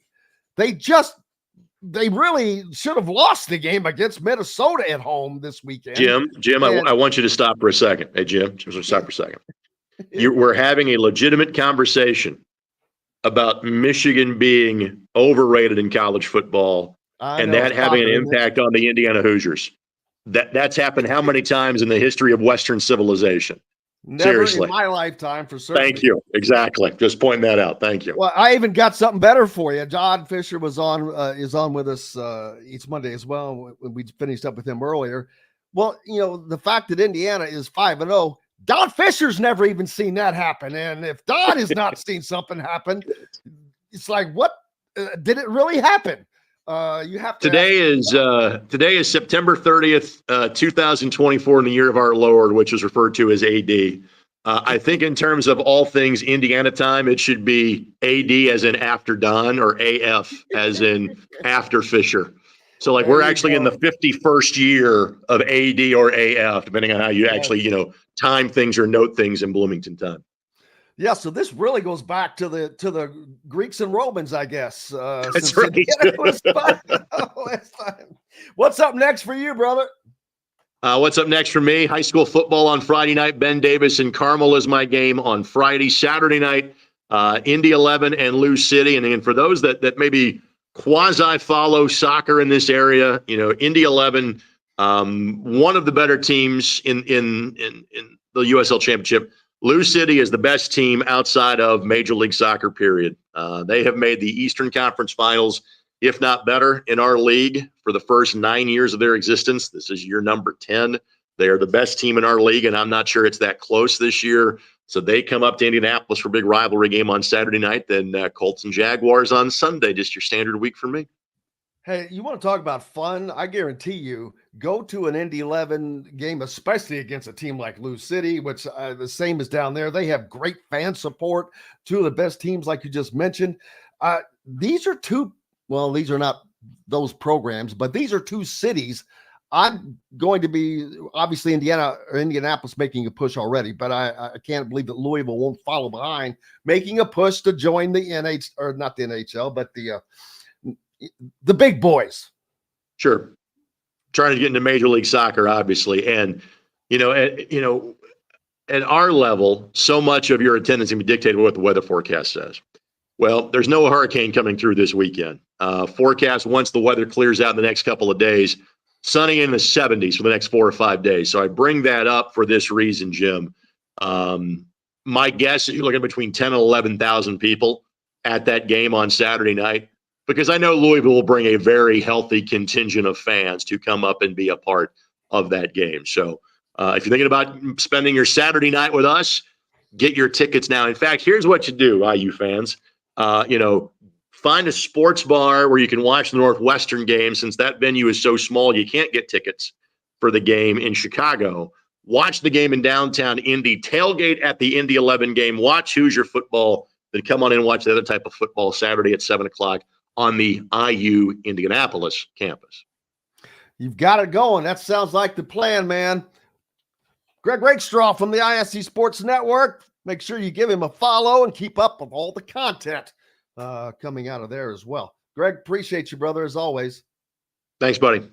They really should have lost the game against Minnesota at home this weekend. Jim, I want you to stop for a second. Hey, Jim, stop for a second. We're having a legitimate conversation about Michigan being overrated in college football and that having an impact on the Indiana Hoosiers. That's happened how many times in the history of Western civilization? Never Seriously. in my lifetime, for certain. Thank you. Exactly. Just pointing that out. Thank you. Well, I even got something better for you. John Fischer is on with us each Monday as well. We finished up with him earlier. Well, the fact that Indiana is 5-0, Don Fisher's never even seen that happen. And if Don has not seen something happen, it's like, what did it really happen? You have to. Today is September 30th, 2024, in the year of our Lord, which is referred to as AD. I think in terms of all things Indiana time, it should be AD as in after Don, or AF as in after Fisher. So like we're actually in the 51st year of AD or AF, depending on how you actually, time things or note things in Bloomington time. Yeah, so this really goes back to the Greeks and Romans, I guess. That's right. Last time. What's up next for you, brother? What's up next for me? High school football on Friday night. Ben Davis and Carmel is my game on Friday. Saturday night, Indy 11 and Lou City. And then for those that maybe quasi follow soccer in this area, Indy 11, one of the better teams in the USL Championship. Lou City is the best team outside of Major League Soccer, period. They have made the Eastern Conference Finals, if not better, in our league for the first 9 years of their existence. This is year number 10. They are the best team in our league, and I'm not sure it's that close this year. So they come up to Indianapolis for a big rivalry game on Saturday night, then Colts and Jaguars on Sunday, just your standard week for me. Hey, you want to talk about fun? I guarantee you, go to an Indy 11 game, especially against a team like Lou City, which the same as down there. They have great fan support. Two of the best teams, like you just mentioned. These are these are not those programs, but these are two cities. I'm going to be, obviously, Indianapolis making a push already, but I can't believe that Louisville won't follow behind, making a push to join the not the NHL, but the big boys. Sure. Trying to get into Major League Soccer, obviously. And, at our level, so much of your attendance can be dictated by what the weather forecast says. Well, there's no hurricane coming through this weekend. Forecast, once the weather clears out in the next couple of days, sunny in the 70s for the next 4 or 5 days. So I bring that up for this reason, Jim. My guess is you're looking at between 10 and 11,000 people at that game on Saturday night, because I know Louisville will bring a very healthy contingent of fans to come up and be a part of that game. So if you're thinking about spending your Saturday night with us, get your tickets now. In fact, here's what you do, IU fans. Find a sports bar where you can watch the Northwestern game. Since that venue is so small, you can't get tickets for the game in Chicago. Watch the game in downtown Indy. Tailgate at the Indy 11 game. Watch Hoosier football. Then come on in and watch the other type of football Saturday at 7 o'clock on the IU Indianapolis campus. You've got it going. That sounds like the plan, man. Greg Rakestraw from the ISB Sports Network. Make sure you give him a follow and keep up with all the content coming out of there as well. Greg, appreciate you, brother, as always. Thanks, buddy.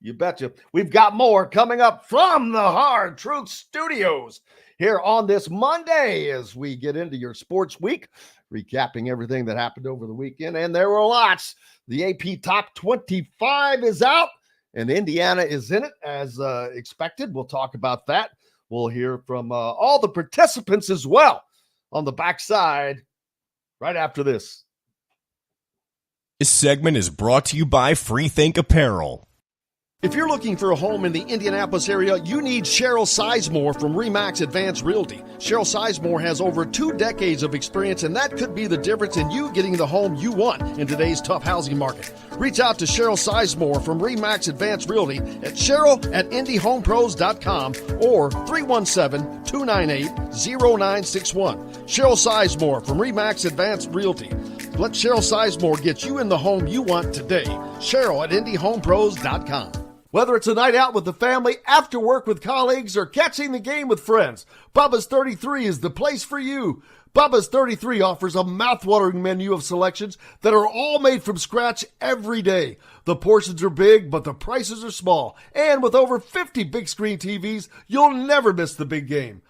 You betcha. We've got more coming up from the Hard Truth Studios here on this Monday as we get into your sports week, recapping everything that happened over the weekend. And there were lots. The AP Top 25 is out, and Indiana is in it as expected. We'll talk about that. We'll hear from all the participants as well on the backside right after this. This segment is brought to you by Freethink Apparel. If you're looking for a home in the Indianapolis area, you need Cheryl Sizemore from RE/MAX Advanced Realty. Cheryl Sizemore has over 2 decades of experience, and that could be the difference in you getting the home you want in today's tough housing market. Reach out to Cheryl Sizemore from RE/MAX Advanced Realty at cheryl@indyhomepros.com or 317-298-0961. Cheryl Sizemore from RE/MAX Advanced Realty. Let Cheryl Sizemore get you in the home you want today. Cheryl@indyhomepros.com. Whether it's a night out with the family, after work with colleagues, or catching the game with friends, Bubba's 33 is the place for you. Bubba's 33 offers a mouthwatering menu of selections that are all made from scratch every day. The portions are big, but the prices are small. And with over 50 big screen TVs, you'll never miss the big game.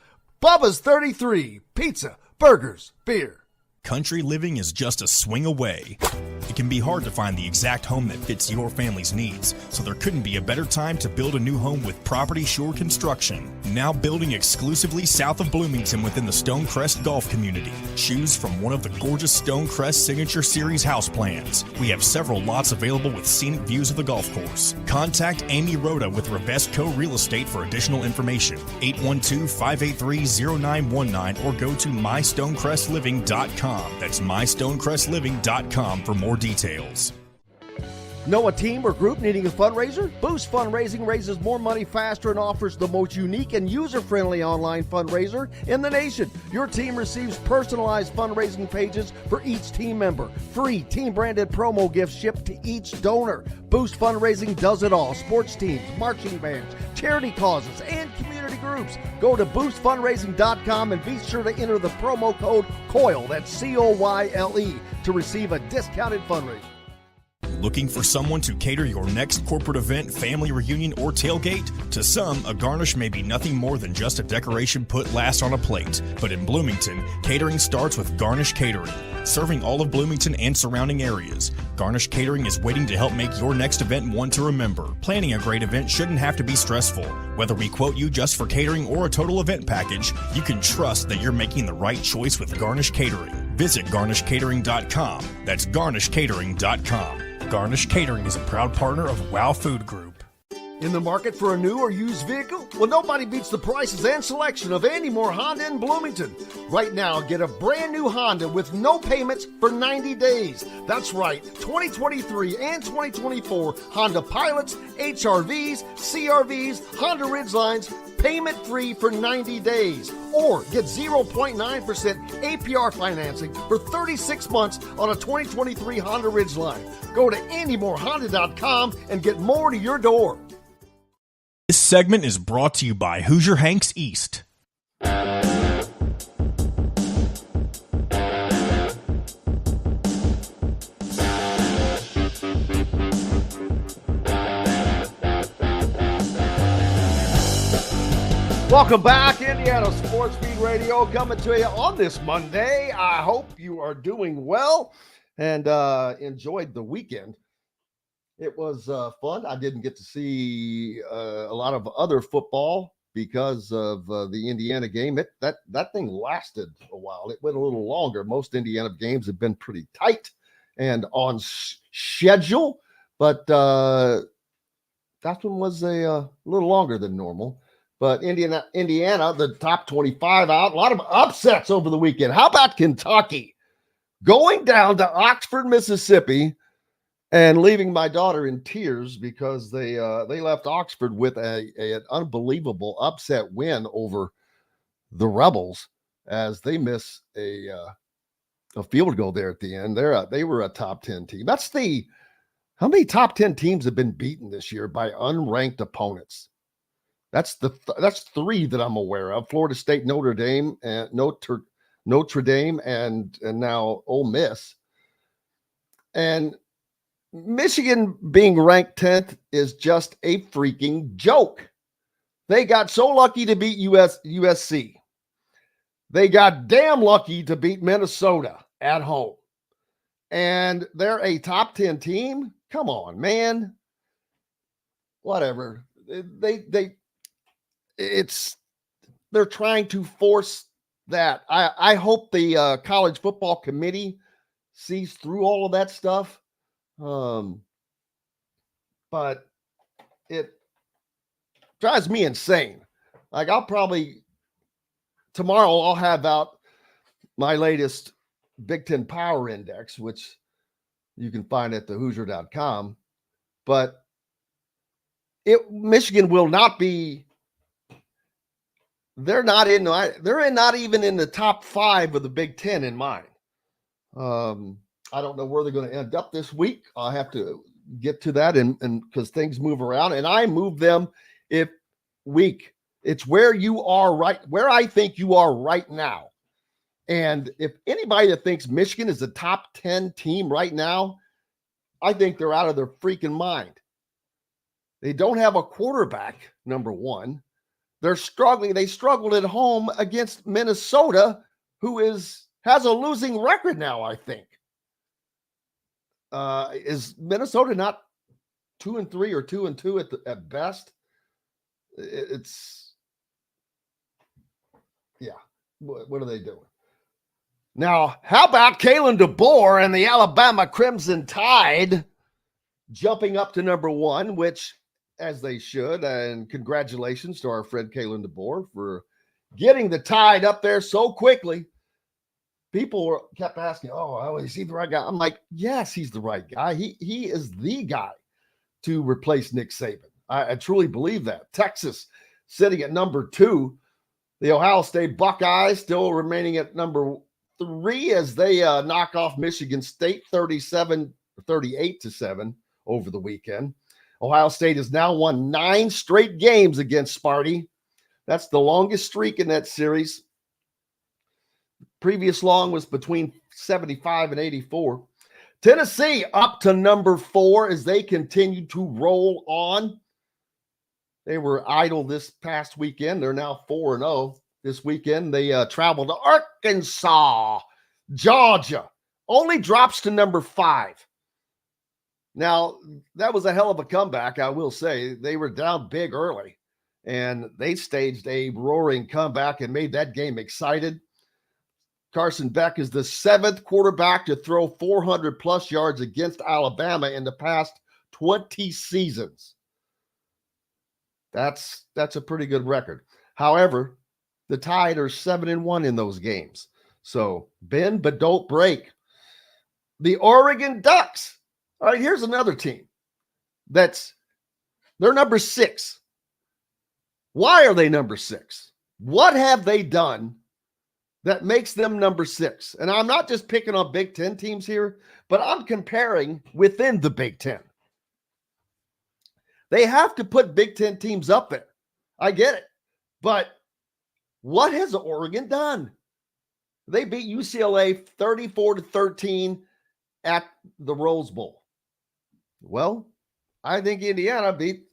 Bubba's 33, pizza, burgers, beer. Country living is just a swing away. It can be hard to find the exact home that fits your family's needs, so there couldn't be a better time to build a new home with Property Shore Construction. Now building exclusively south of Bloomington within the Stonecrest Golf community. Choose from one of the gorgeous Stonecrest Signature Series house plans. We have several lots available with scenic views of the golf course. Contact Amy Rhoda with Revesco Real Estate for additional information. 812-583-0919 or go to mystonecrestliving.com. That's mystonecrestliving.com for more details. Know a team or group needing a fundraiser? Boost Fundraising raises more money faster and offers the most unique and user-friendly online fundraiser in the nation. Your team receives personalized fundraising pages for each team member. Free team-branded promo gifts shipped to each donor. Boost Fundraising does it all. Sports teams, marching bands, charity causes, and community groups. Go to boostfundraising.com and be sure to enter the promo code COYLE, that's COYLE, to receive a discounted fundraiser. Looking for someone to cater your next corporate event, family reunion, or tailgate? To some, a garnish may be nothing more than just a decoration put last on a plate. But in Bloomington, catering starts with Garnish Catering. Serving all of Bloomington and surrounding areas, Garnish Catering is waiting to help make your next event one to remember. Planning a great event shouldn't have to be stressful. Whether we quote you just for catering or a total event package, you can trust that you're making the right choice with Garnish Catering. Visit garnishcatering.com. That's garnishcatering.com. Garnish Catering is a proud partner of WOW Food Group. In the market for a new or used vehicle? Well, nobody beats the prices and selection of Andy Moore Honda in Bloomington. Right now, get a brand new Honda with no payments for 90 days. That's right, 2023 and 2024 Honda Pilots, HRVs, CRVs, Honda Ridgelines, payment-free for 90 days. Or get 0.9% APR financing for 36 months on a 2023 Honda Ridgeline. Go to AndyMooreHonda.com and get more to your door. This segment is brought to you by Hoosier Hanks East. Welcome back, Indiana Sports Beat Radio, coming to you on this Monday. I hope you are doing well and enjoyed the weekend. It was fun. I didn't get to see a lot of other football because of the Indiana game. That thing lasted a while. It went a little longer. Most Indiana games have been pretty tight and on schedule, but that one was a little longer than normal. But Indiana, the top 25 out. A lot of upsets over the weekend. How about Kentucky going down to Oxford, Mississippi, and leaving my daughter in tears because they left Oxford with an unbelievable upset win over the Rebels as they miss a field goal there at the end. They were a top 10 team. How many top 10 teams have been beaten this year by unranked opponents? That's 3 that I'm aware of: Florida State, Notre Dame, and Notre Dame, and now Ole Miss. And Michigan being ranked 10th is just a freaking joke. They got so lucky to beat USC. They got damn lucky to beat Minnesota at home. And they're a top 10 team? Come on, man. Whatever. They're trying to force that. I hope the college football committee sees through all of that stuff. But it drives me insane. Like tomorrow I'll have out my latest Big Ten Power Index, which you can find at thehoosier.com. But Michigan will not be. They're not even in the top 5 of the Big Ten in mine. I don't know where they're going to end up this week. I'll have to get to that, and because things move around, and I move them if week. It's where you are where I think you are right now. And if anybody that thinks Michigan is a top 10 team right now, I think they're out of their freaking mind. They don't have a quarterback, number one. They're struggling. They struggled at home against Minnesota, who has a losing record now, I think. Is Minnesota not 2-3 or 2-2 at best? What are they doing? Now, how about Kalen DeBoer and the Alabama Crimson Tide jumping up to number 1, which, as they should, and congratulations to our friend Kalen DeBoer for getting the Tide up there so quickly. People kept asking, is he the right guy? I'm like, yes, he's the right guy. He is the guy to replace Nick Saban. I truly believe that. Texas sitting at number 2. The Ohio State Buckeyes still remaining at number 3 as they knock off Michigan State 38-7 over the weekend. Ohio State has now won 9 straight games against Sparty. That's the longest streak in that series. Previous long was between 75 and 84. Tennessee up to number 4 as they continue to roll on. They were idle this past weekend. They're now 4-0. This weekend, they travel to Arkansas. Georgia only drops to number 5. Now, that was a hell of a comeback, I will say. They were down big early, and they staged a roaring comeback and made that game excited. Carson Beck is the 7th quarterback to throw 400-plus yards against Alabama in the past 20 seasons. That's a pretty good record. However, the Tide are 7-1 in those games. So bend but don't break. The Oregon Ducks. All right, here's another team they're number 6. Why are they number 6? What have they done that makes them number 6? And I'm not just picking on Big Ten teams here, but I'm comparing within the Big Ten. They have to put Big Ten teams up there. I get it. But what has Oregon done? They beat UCLA 34-13 at the Rose Bowl. Well, I think Indiana beat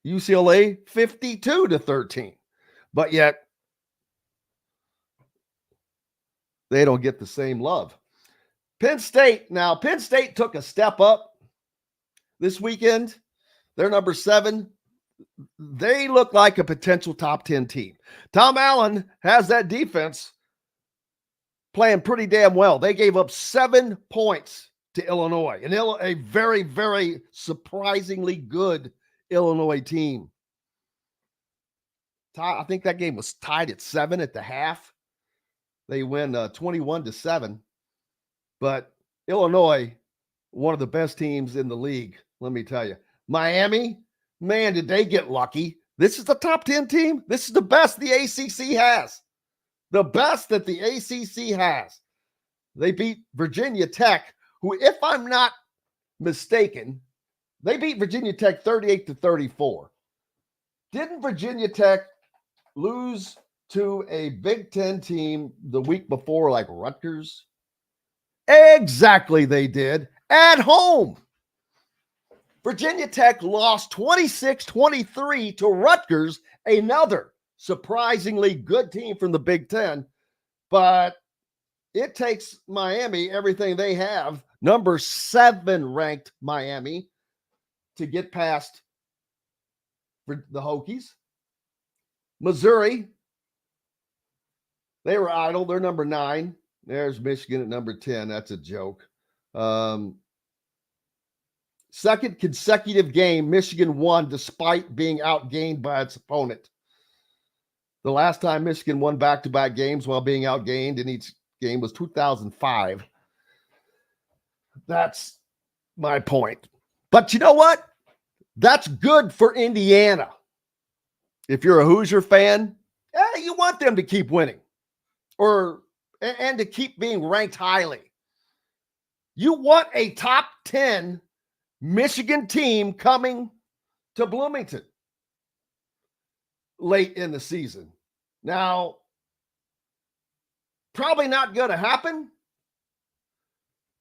UCLA 52-13. But yet, they don't get the same love. Penn State took a step up this weekend. They're number 7. They look like a potential top 10 team. Tom Allen has that defense playing pretty damn well. They gave up 7 points to Illinois, and a very, very surprisingly good Illinois team. I think that game was tied at 7 at the half. They win 21-7. But Illinois, one of the best teams in the league, let me tell you. Miami, man, did they get lucky. This is the top 10 team. This is the best the ACC has. The best that the ACC has. They beat Virginia Tech, who, if I'm not mistaken, they beat Virginia Tech 38-34. Didn't Virginia Tech lose to a Big Ten team the week before, like Rutgers? Exactly, they did. At home. Virginia Tech lost 26-23 to Rutgers, another surprisingly good team from the Big Ten. But it takes Miami, everything they have, number 7 ranked Miami, to get past the Hokies. Missouri, they were idle. They're number 9. There's Michigan at number 10. That's a joke. Second consecutive game, Michigan won despite being outgained by its opponent. The last time Michigan won back-to-back games while being outgained in each game was 2005. That's my point. But you know what? That's good for Indiana. If you're a Hoosier fan, you want them to keep winning and to keep being ranked highly. You want a top 10 Michigan team coming to Bloomington late in the season. Now, probably not going to happen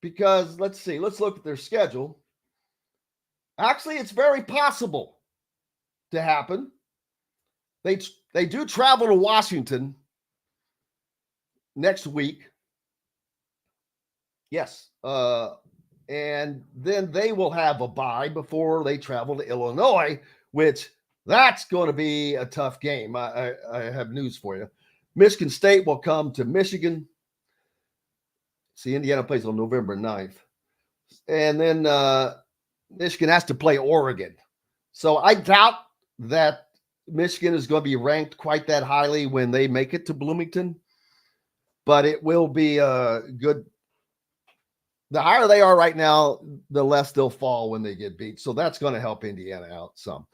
because let's look at their schedule. Actually, it's very possible to happen. They do travel to Washington next week. Yes. And then they will have a bye before they travel to Illinois, which that's going to be a tough game. I have news for you. Michigan State will come to Michigan. See, Indiana plays on November 9th. And then Michigan has to play Oregon. So I doubt that Michigan is going to be ranked quite that highly when they make it to Bloomington. But it will be a good. The higher they are right now, the less they'll fall when they get beat. So that's going to help Indiana out some.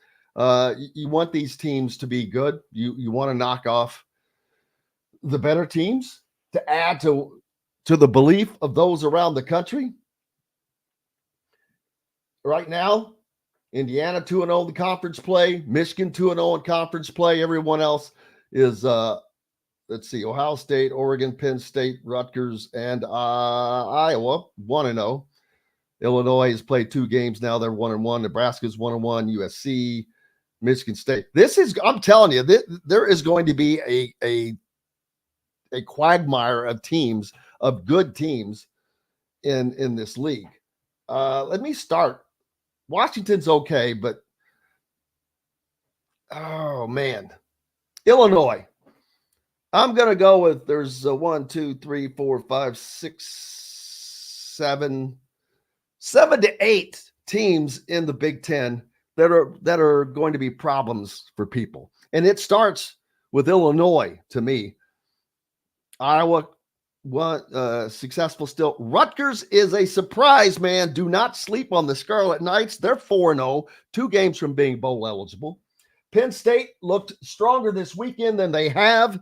You want these teams to be good. You want to knock off the better teams to add to the belief of those around the country. Right now, Indiana 2-0 in conference play, Michigan 2-0 in conference play. Everyone else is Ohio State, Oregon, Penn State, Rutgers, and Iowa 1-0. Illinois has played 2 games now. They're 1-1. Nebraska's 1-1. USC, Michigan State. I'm telling you, there is going to be a quagmire of teams, of good teams in this league. Let me start. Washington's okay, but oh man, Illinois. I'm going to go with there's 1, 2, 3, 4, 5, 6, 7 to 8 teams in the Big Ten that are going to be problems for people. And it starts with Illinois to me. Iowa, successful still. Rutgers is a surprise, man. Do not sleep on the Scarlet Knights. They're 4-0, 2 games from being bowl eligible. Penn State looked stronger this weekend than they have.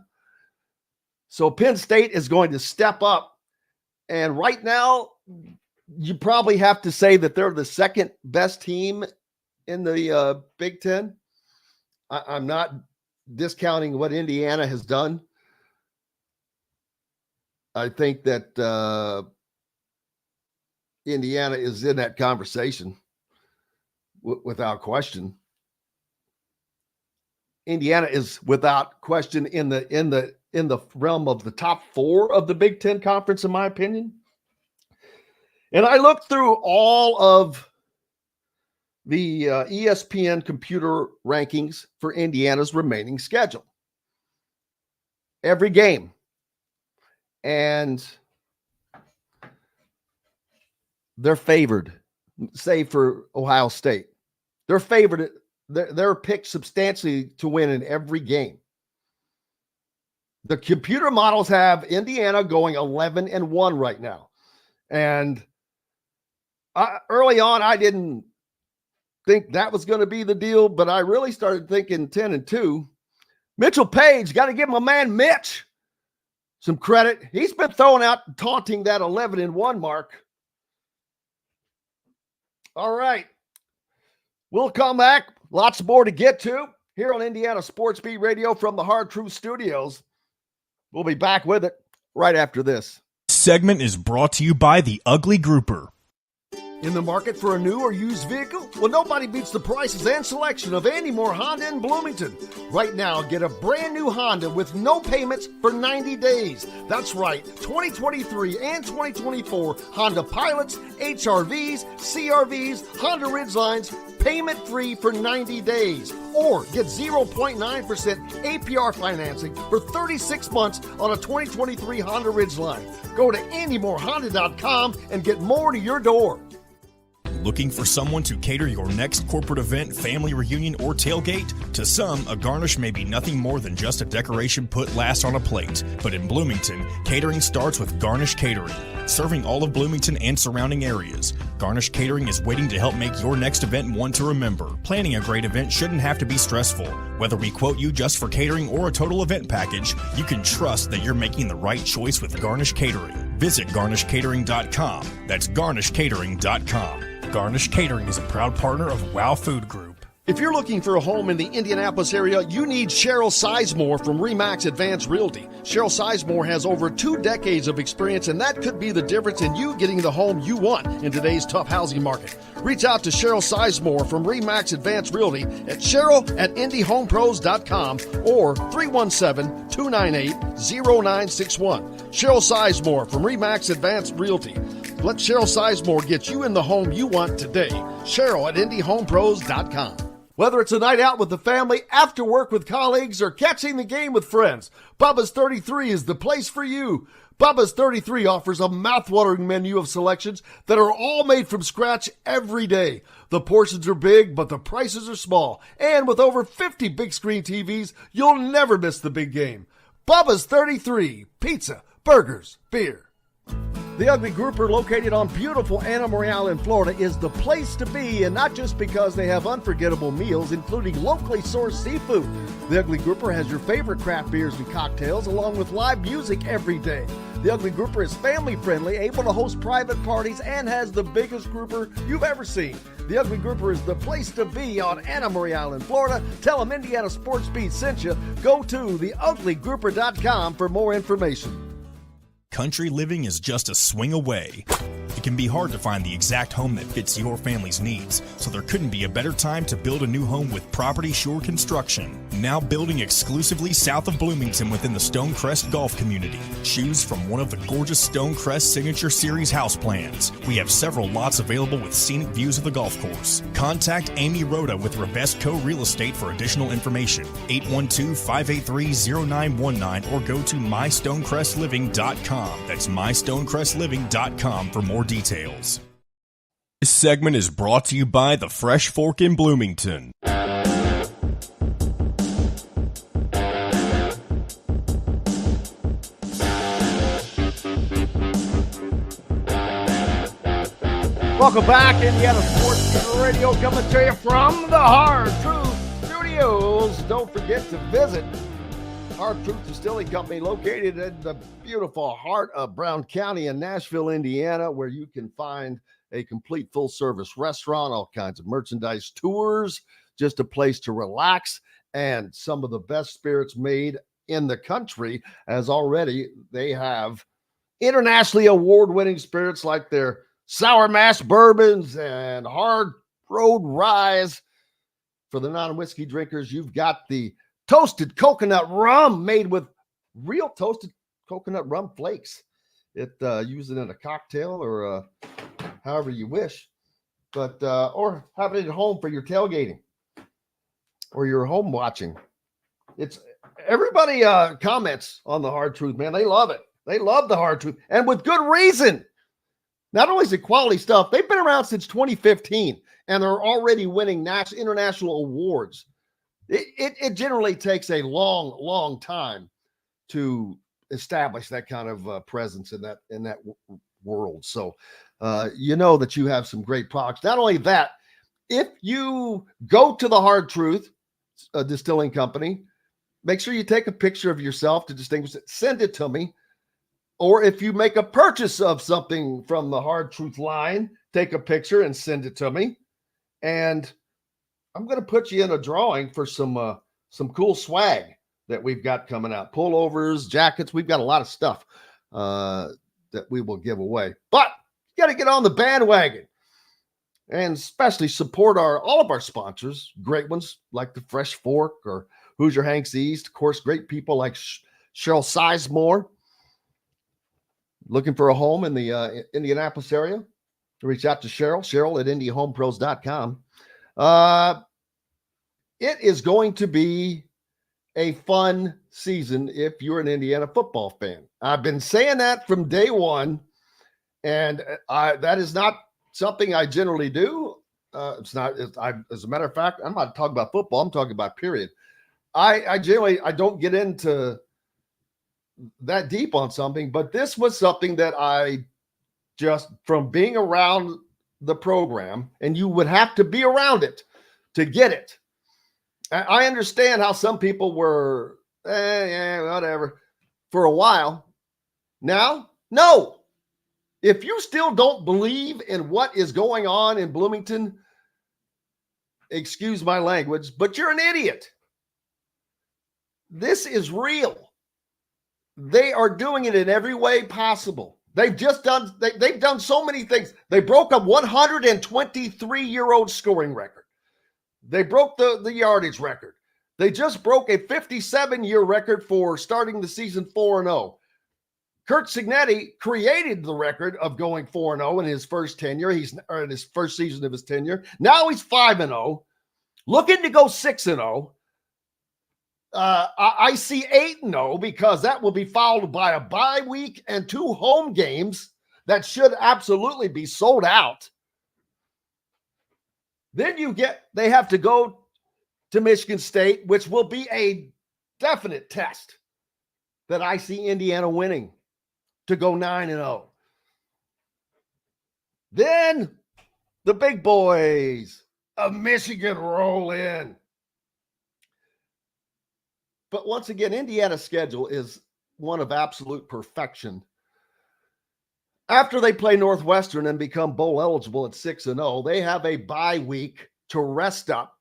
So Penn State is going to step up. And right now, you probably have to say that they're the second best team in the Big Ten. I'm not discounting what Indiana has done. I think that Indiana is in that conversation without question. Indiana is without question in the realm of the top 4 of the Big Ten Conference, in my opinion. And I looked through all of the ESPN computer rankings for Indiana's remaining schedule. Every game. And they're favored, save for Ohio State. They're favored. They're picked substantially to win in every game. The computer models have Indiana going 11-1 right now. And early on, I didn't think that was going to be the deal, but I really started thinking 10-2. Mitchell Page, got to give my man Mitch some credit. He's been throwing out, taunting that 11-1 mark. All right. We'll come back. Lots more to get to here on Indiana Sports Beat Radio from the Hard Truth Studios. We'll be back with it right after this. Segment is brought to you by the Ugly Grouper. In the market for a new or used vehicle? Well, nobody beats the prices and selection of Andy Moore Honda in Bloomington. Right now, get a brand new Honda with no payments for 90 days. That's right, 2023 and 2024 Honda Pilots, HRVs, CRVs, Honda Ridgelines, payment-free for 90 days. Or get 0.9% APR financing for 36 months on a 2023 Honda Ridgeline. Go to AndyMooreHonda.com and get more to your door. Looking for someone to cater your next corporate event, family reunion, or tailgate? To some, a garnish may be nothing more than just a decoration put last on a plate. But in Bloomington, catering starts with Garnish Catering. Serving all of Bloomington and surrounding areas, Garnish Catering is waiting to help make your next event one to remember. Planning a great event shouldn't have to be stressful. Whether we quote you just for catering or a total event package, you can trust that you're making the right choice with Garnish Catering. Visit garnishcatering.com. That's garnishcatering.com. Garnish Catering is a proud partner of WOW Food Group. If you're looking for a home in the Indianapolis area, you need Cheryl Sizemore from RE/MAX Advanced Realty. Cheryl Sizemore has over 2 decades of experience, and that could be the difference in you getting the home you want in today's tough housing market. Reach out to Cheryl Sizemore from RE/MAX Advanced Realty at cheryl@indyhomepros.com or 317-298-0961. Cheryl Sizemore from RE/MAX Advanced Realty. Let Cheryl Sizemore get you in the home you want today. Cheryl@indyhomepros.com. Whether it's a night out with the family, after work with colleagues, or catching the game with friends, Bubba's 33 is the place for you. Bubba's 33 offers a mouthwatering menu of selections that are all made from scratch every day. The portions are big, but the prices are small. And with over 50 big screen TVs, you'll never miss the big game. Bubba's 33, pizza, burgers, beer. The Ugly Grouper, located on beautiful Anna Marie Island, Florida, is the place to be, and not just because they have unforgettable meals, including locally sourced seafood. The Ugly Grouper has your favorite craft beers and cocktails, along with live music every day. The Ugly Grouper is family-friendly, able to host private parties, and has the biggest grouper you've ever seen. The Ugly Grouper is the place to be on Anna Marie Island, Florida. Tell them Indiana Sports Beat sent you. Go to theuglygrouper.com for more information. Country living is just a swing away. It can be hard to find the exact home that fits your family's needs, so there couldn't be a better time to build a new home with Property Shore Construction. Now building exclusively south of Bloomington within the Stonecrest Golf Community. Choose from one of the gorgeous Stonecrest Signature Series house plans. We have several lots available with scenic views of the golf course. Contact Amy Rhoda with Revesco Real Estate for additional information. 812-583-0919 or go to mystonecrestliving.com. That's mystonecrestliving.com for more details. This segment is brought to you by the Fresh Fork in Bloomington. Welcome back, Indiana Sports Radio, coming to you from the Hard Truth Studios. Don't forget to visit Hard Truth Distilling Company, located in the beautiful heart of Brown County in Nashville, Indiana, where you can find a complete full-service restaurant, all kinds of merchandise, tours, just a place to relax, and some of the best spirits made in the country, as already they have internationally award-winning spirits like their Sour Mash Bourbons and Hard Road Ryes. For the non-whiskey drinkers, you've got the toasted coconut rum made with real toasted coconut rum flakes. Use it in a cocktail or however you wish, but or have it at home for your tailgating or your home watching. It's everybody comments on the Hard Truth, man. They love it. They love the Hard Truth, and with good reason. Not only is it quality stuff, they've been around since 2015, and they're already winning international awards. It generally takes a long time to establish that kind of presence in that world. So you know that you have some great products. Not only that, if you go to the Hard Truth Distilling Company, make sure you take a picture of yourself to distinguish it. Send it to me. Or if you make a purchase of something from the Hard Truth line, take a picture and send it to me. And I'm going to put you in a drawing for some cool swag that we've got coming out. Pullovers, jackets. We've got a lot of stuff that we will give away. But you got to get on the bandwagon and especially support all of our sponsors. Great ones like the Fresh Fork or Hoosier Hanks East. Of course, great people like Cheryl Sizemore. Looking for a home in the Indianapolis area? Reach out to Cheryl at indyhomepros.com. It is going to be a fun season if you're an Indiana football fan. I've been saying that from day one, and that is not something I generally do. As a matter of fact, I'm not talking about football. I'm talking about period. I don't get into that deep on something, but this was something that I just, from being around the program, and you would have to be around it to get it. I understand how some people were, whatever, for a while. Now, no. If you still don't believe in what is going on in Bloomington, excuse my language, but you're an idiot. This is real. They are doing it in every way possible. They've done so many things. They broke a 123-year-old scoring record. They broke the yardage record. They just broke a 57-year record for starting the season 4-0. Curt Cignetti created the record of going 4-0 in his first tenure. In his first season of his tenure. Now he's 5-0, looking to go 6-0. I see 8-0 because that will be followed by a bye week and 2 home games that should absolutely be sold out. Then they have to go to Michigan State, which will be a definite test that I see Indiana winning to go 9-0. Then the big boys of Michigan roll in. But once again, Indiana's schedule is one of absolute perfection. After they play Northwestern and become bowl eligible at 6-0, they have a bye week to rest up.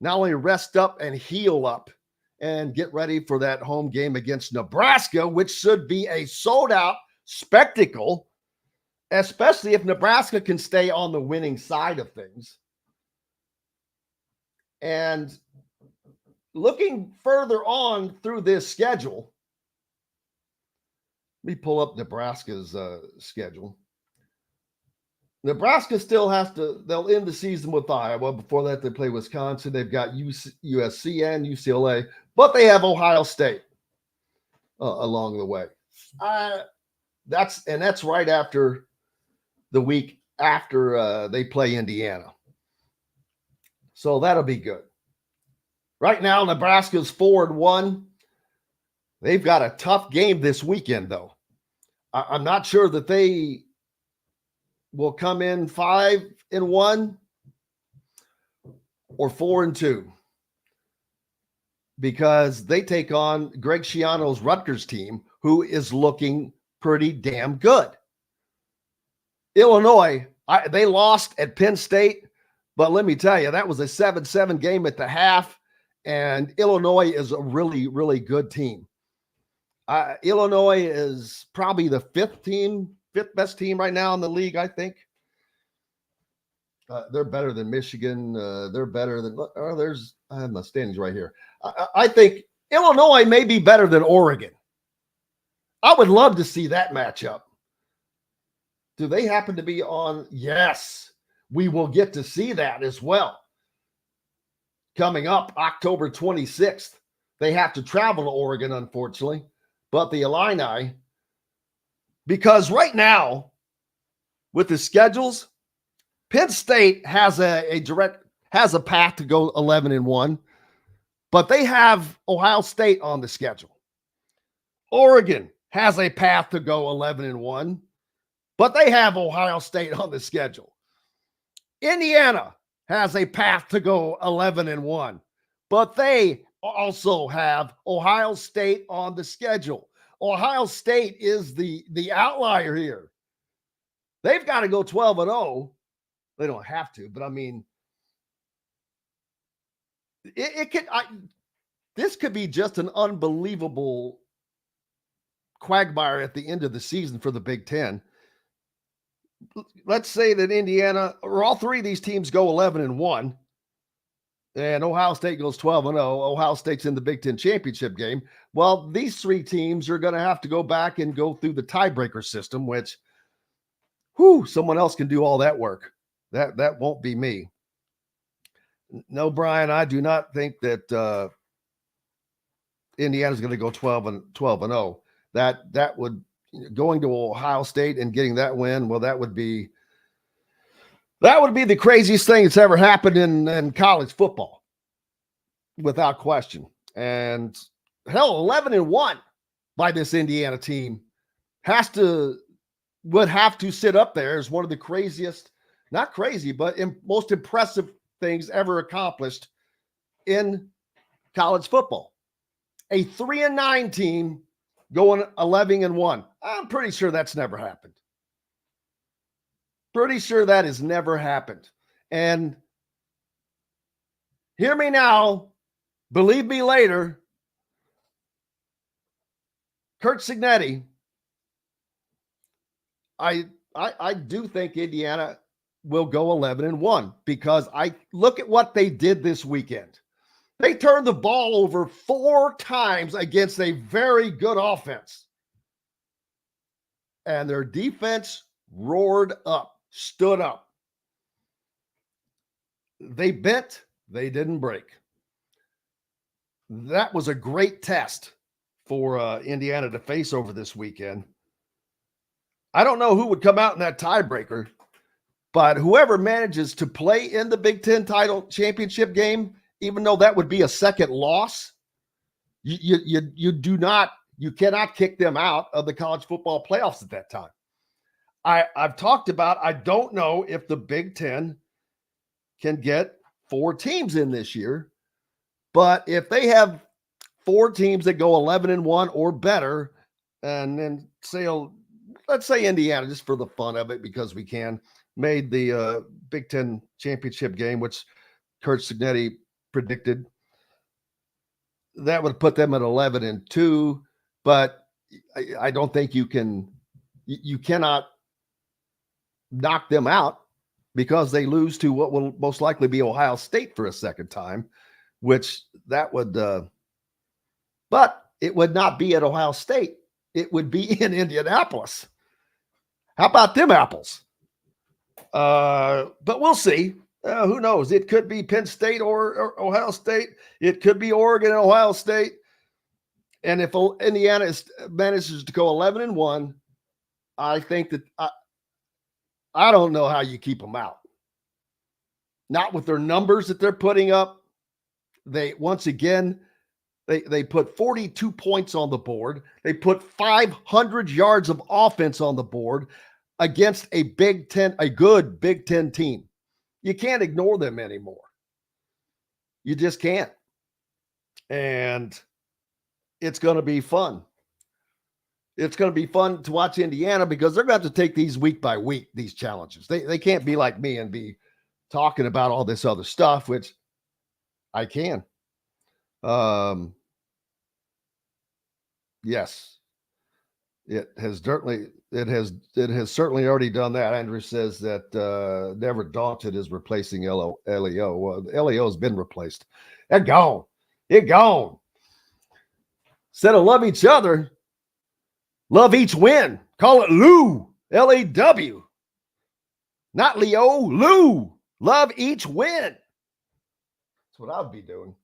Not only rest up and heal up and get ready for that home game against Nebraska, which should be a sold-out spectacle, especially if Nebraska can stay on the winning side of things. And looking further on through this schedule, let me pull up Nebraska's schedule. Nebraska still they'll end the season with Iowa. Before that, they play Wisconsin. They've got USC and UCLA, but they have Ohio State along the way. That's right after the week after they play Indiana. So that'll be good. Right now, Nebraska's 4-1. They've got a tough game this weekend, though. I'm not sure that they will come in 5-1 or 4-2 because they take on Greg Schiano's Rutgers team, who is looking pretty damn good. Illinois, they lost at Penn State, but let me tell you, that was a 7-7 game at the half, and Illinois is a really, really good team. Illinois is probably the fifth best team right now in the league, I think. They're better than Michigan. They're better than, I have my standings right here. I think Illinois may be better than Oregon. I would love to see that matchup. Do they happen to be on? Yes, we will get to see that as well. Coming up October 26th, they have to travel to Oregon, unfortunately. But the Illini, because right now, with the schedules, Penn State has a path to go 11-1, but they have Ohio State on the schedule. Oregon has a path to go 11-1, but they have Ohio State on the schedule. Indiana has a path to go 11-1, but they also have Ohio State on the schedule. Ohio State is the outlier here. They've got to go 12-0. They don't have to, but I mean, this could be just an unbelievable quagmire at the end of the season for the Big Ten. Let's say that Indiana, or all three of these teams, go 11-1, and Ohio State goes 12-0. Ohio State's in the Big Ten championship game. Well, these three teams are going to have to go back and go through the tiebreaker system, which, someone else can do all that work. That won't be me. No, Brian, I do not think that Indiana's going to go 12-0. That would, going to Ohio State and getting that win, well, that would be That would be the craziest thing that's ever happened in college football, without question. And hell, 11-1 by this Indiana team would have to sit up there as one of the craziest, not crazy, but most impressive things ever accomplished in college football. A 3-9 team going 11-1. I'm pretty sure that's never happened. Pretty sure that has never happened. And hear me now, believe me later, Curt Cignetti, I do think Indiana will go 11-1 because I look at what they did this weekend. They turned the ball over 4 times against a very good offense. And their defense roared up. Stood up. They bent, they didn't break. That was a great test for Indiana to face over this weekend. I don't know who would come out in that tiebreaker, but whoever manages to play in the Big Ten title championship game, even though that would be a second loss, you cannot kick them out of the college football playoffs at that time. I've talked about, I don't know if the Big Ten can get 4 teams in this year, but if they have 4 teams that go 11-1 or better, and then let's say Indiana, just for the fun of it, because we can, made the Big Ten championship game, which Curt Cignetti predicted, that would put them at 11-2, but I don't think you cannot knock them out because they lose to what will most likely be Ohio State for a second time, which that would, but it would not be at Ohio State. It would be in Indianapolis. How about them apples? But we'll see. Who knows? It could be Penn State or Ohio State. It could be Oregon and Ohio State. And if Indiana manages to go 11-1, I think that I don't know how you keep them out. Not with their numbers that they're putting up. They put 42 points on the board. They put 500 yards of offense on the board against a good Big Ten team. You can't ignore them anymore. You just can't. And it's going to be fun. It's going to be fun to watch Indiana because they're going to have to take these week by week, these challenges. They can't be like me and be talking about all this other stuff, which I can. Yes, it has certainly already done that. Andrew says that Never Daunted is replacing LEO. Well, LEO has been replaced. They're gone. They're gone. Instead of love each other, love each win. Call it Lou. L-A-W. Not Leo. Lou. Love each win. That's what I would be doing.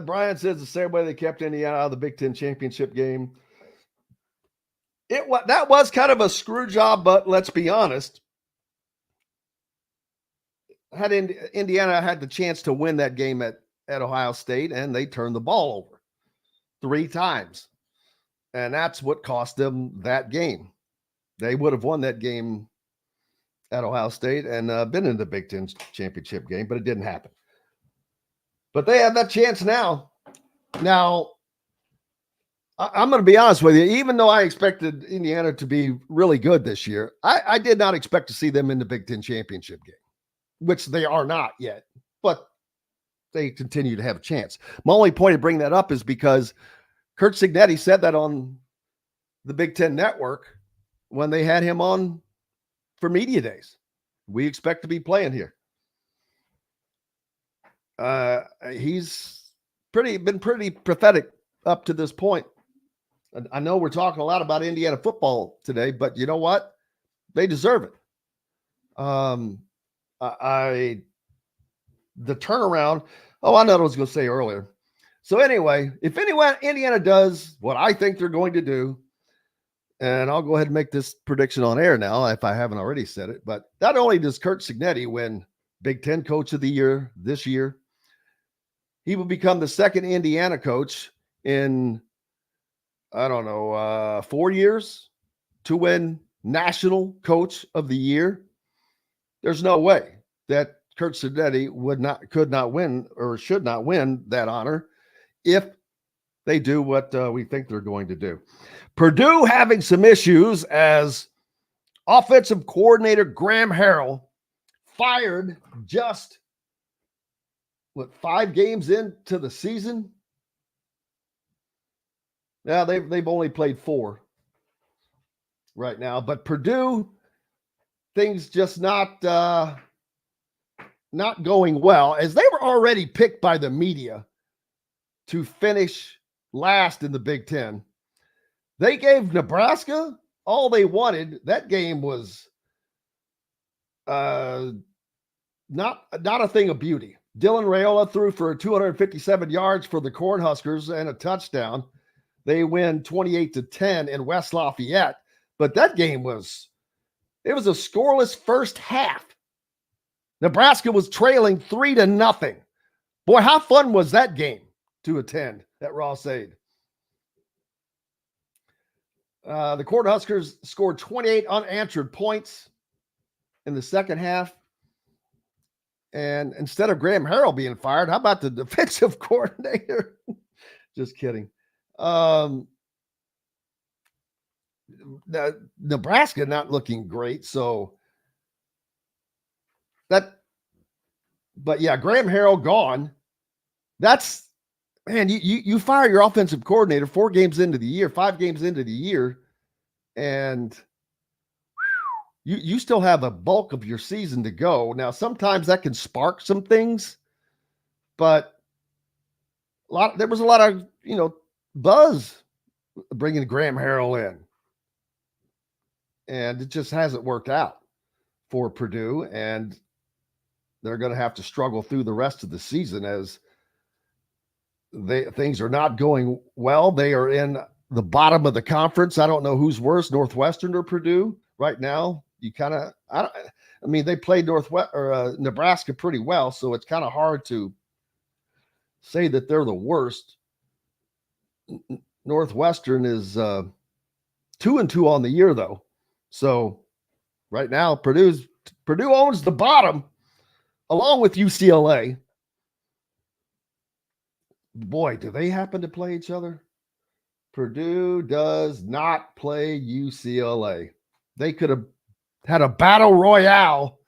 Brian says the same way they kept Indiana out of the Big Ten championship game. That was kind of a screw job, but let's be honest. Indiana had the chance to win that game at Ohio State, and they turned the ball over 3 times. And that's what cost them that game. They would have won that game at Ohio State and been in the Big Ten championship game, but it didn't happen. But they have that chance now. Now, I'm going to be honest with you. Even though I expected Indiana to be really good this year, I did not expect to see them in the Big Ten championship game, which they are not yet, but they continue to have a chance. My only point of bringing that up is because Curt Cignetti said that on the Big Ten Network when they had him on for media days. We expect to be playing here. He's been pretty pathetic up to this point. I know we're talking a lot about Indiana football today, but you know what? They deserve it. The turnaround. Oh, I know what I was going to say earlier. So anyway, if Indiana does what I think they're going to do, and I'll go ahead and make this prediction on air now if I haven't already said it, but not only does Curt Cignetti win Big Ten Coach of the Year this year, he will become the second Indiana coach in, 4 years to win National Coach of the Year. There's no way that Curt Cignetti could not win or should not win that honor if they do what we think they're going to do. Purdue having some issues as offensive coordinator Graham Harrell fired just 5 games into the season. Yeah, they've only played 4 right now, but Purdue, things just not going well, as they were already picked by the media to finish last in the Big Ten. They gave Nebraska all they wanted. That game was not a thing of beauty. Dylan Raiola threw for 257 yards for the Cornhuskers and a touchdown. They win 28-10 in West Lafayette. But that game was a scoreless first half. Nebraska was trailing 3-0. Boy, how fun was that game to attend at Ross-Ade? The Cornhuskers scored 28 unanswered points in the second half. And instead of Graham Harrell being fired, how about the defensive coordinator? Just kidding. Nebraska not looking great. But yeah, Graham Harrell gone. That's, man, you fire your offensive coordinator 5 games into the year, and you still have a bulk of your season to go. Now, sometimes that can spark some things, but there was a lot of, buzz bringing Graham Harrell in, and it just hasn't worked out for Purdue, and they're going to have to struggle through the rest of the season as things are not going well. They are in the bottom of the conference. I don't know who's worse, Northwestern or Purdue right now. They played Nebraska pretty well, so it's kind of hard to say that they're the worst. Northwestern is 2-2 on the year, though. So right now, Purdue owns the bottom, along with UCLA. Boy, do they happen to play each other? Purdue does not play UCLA. They could have had a battle royale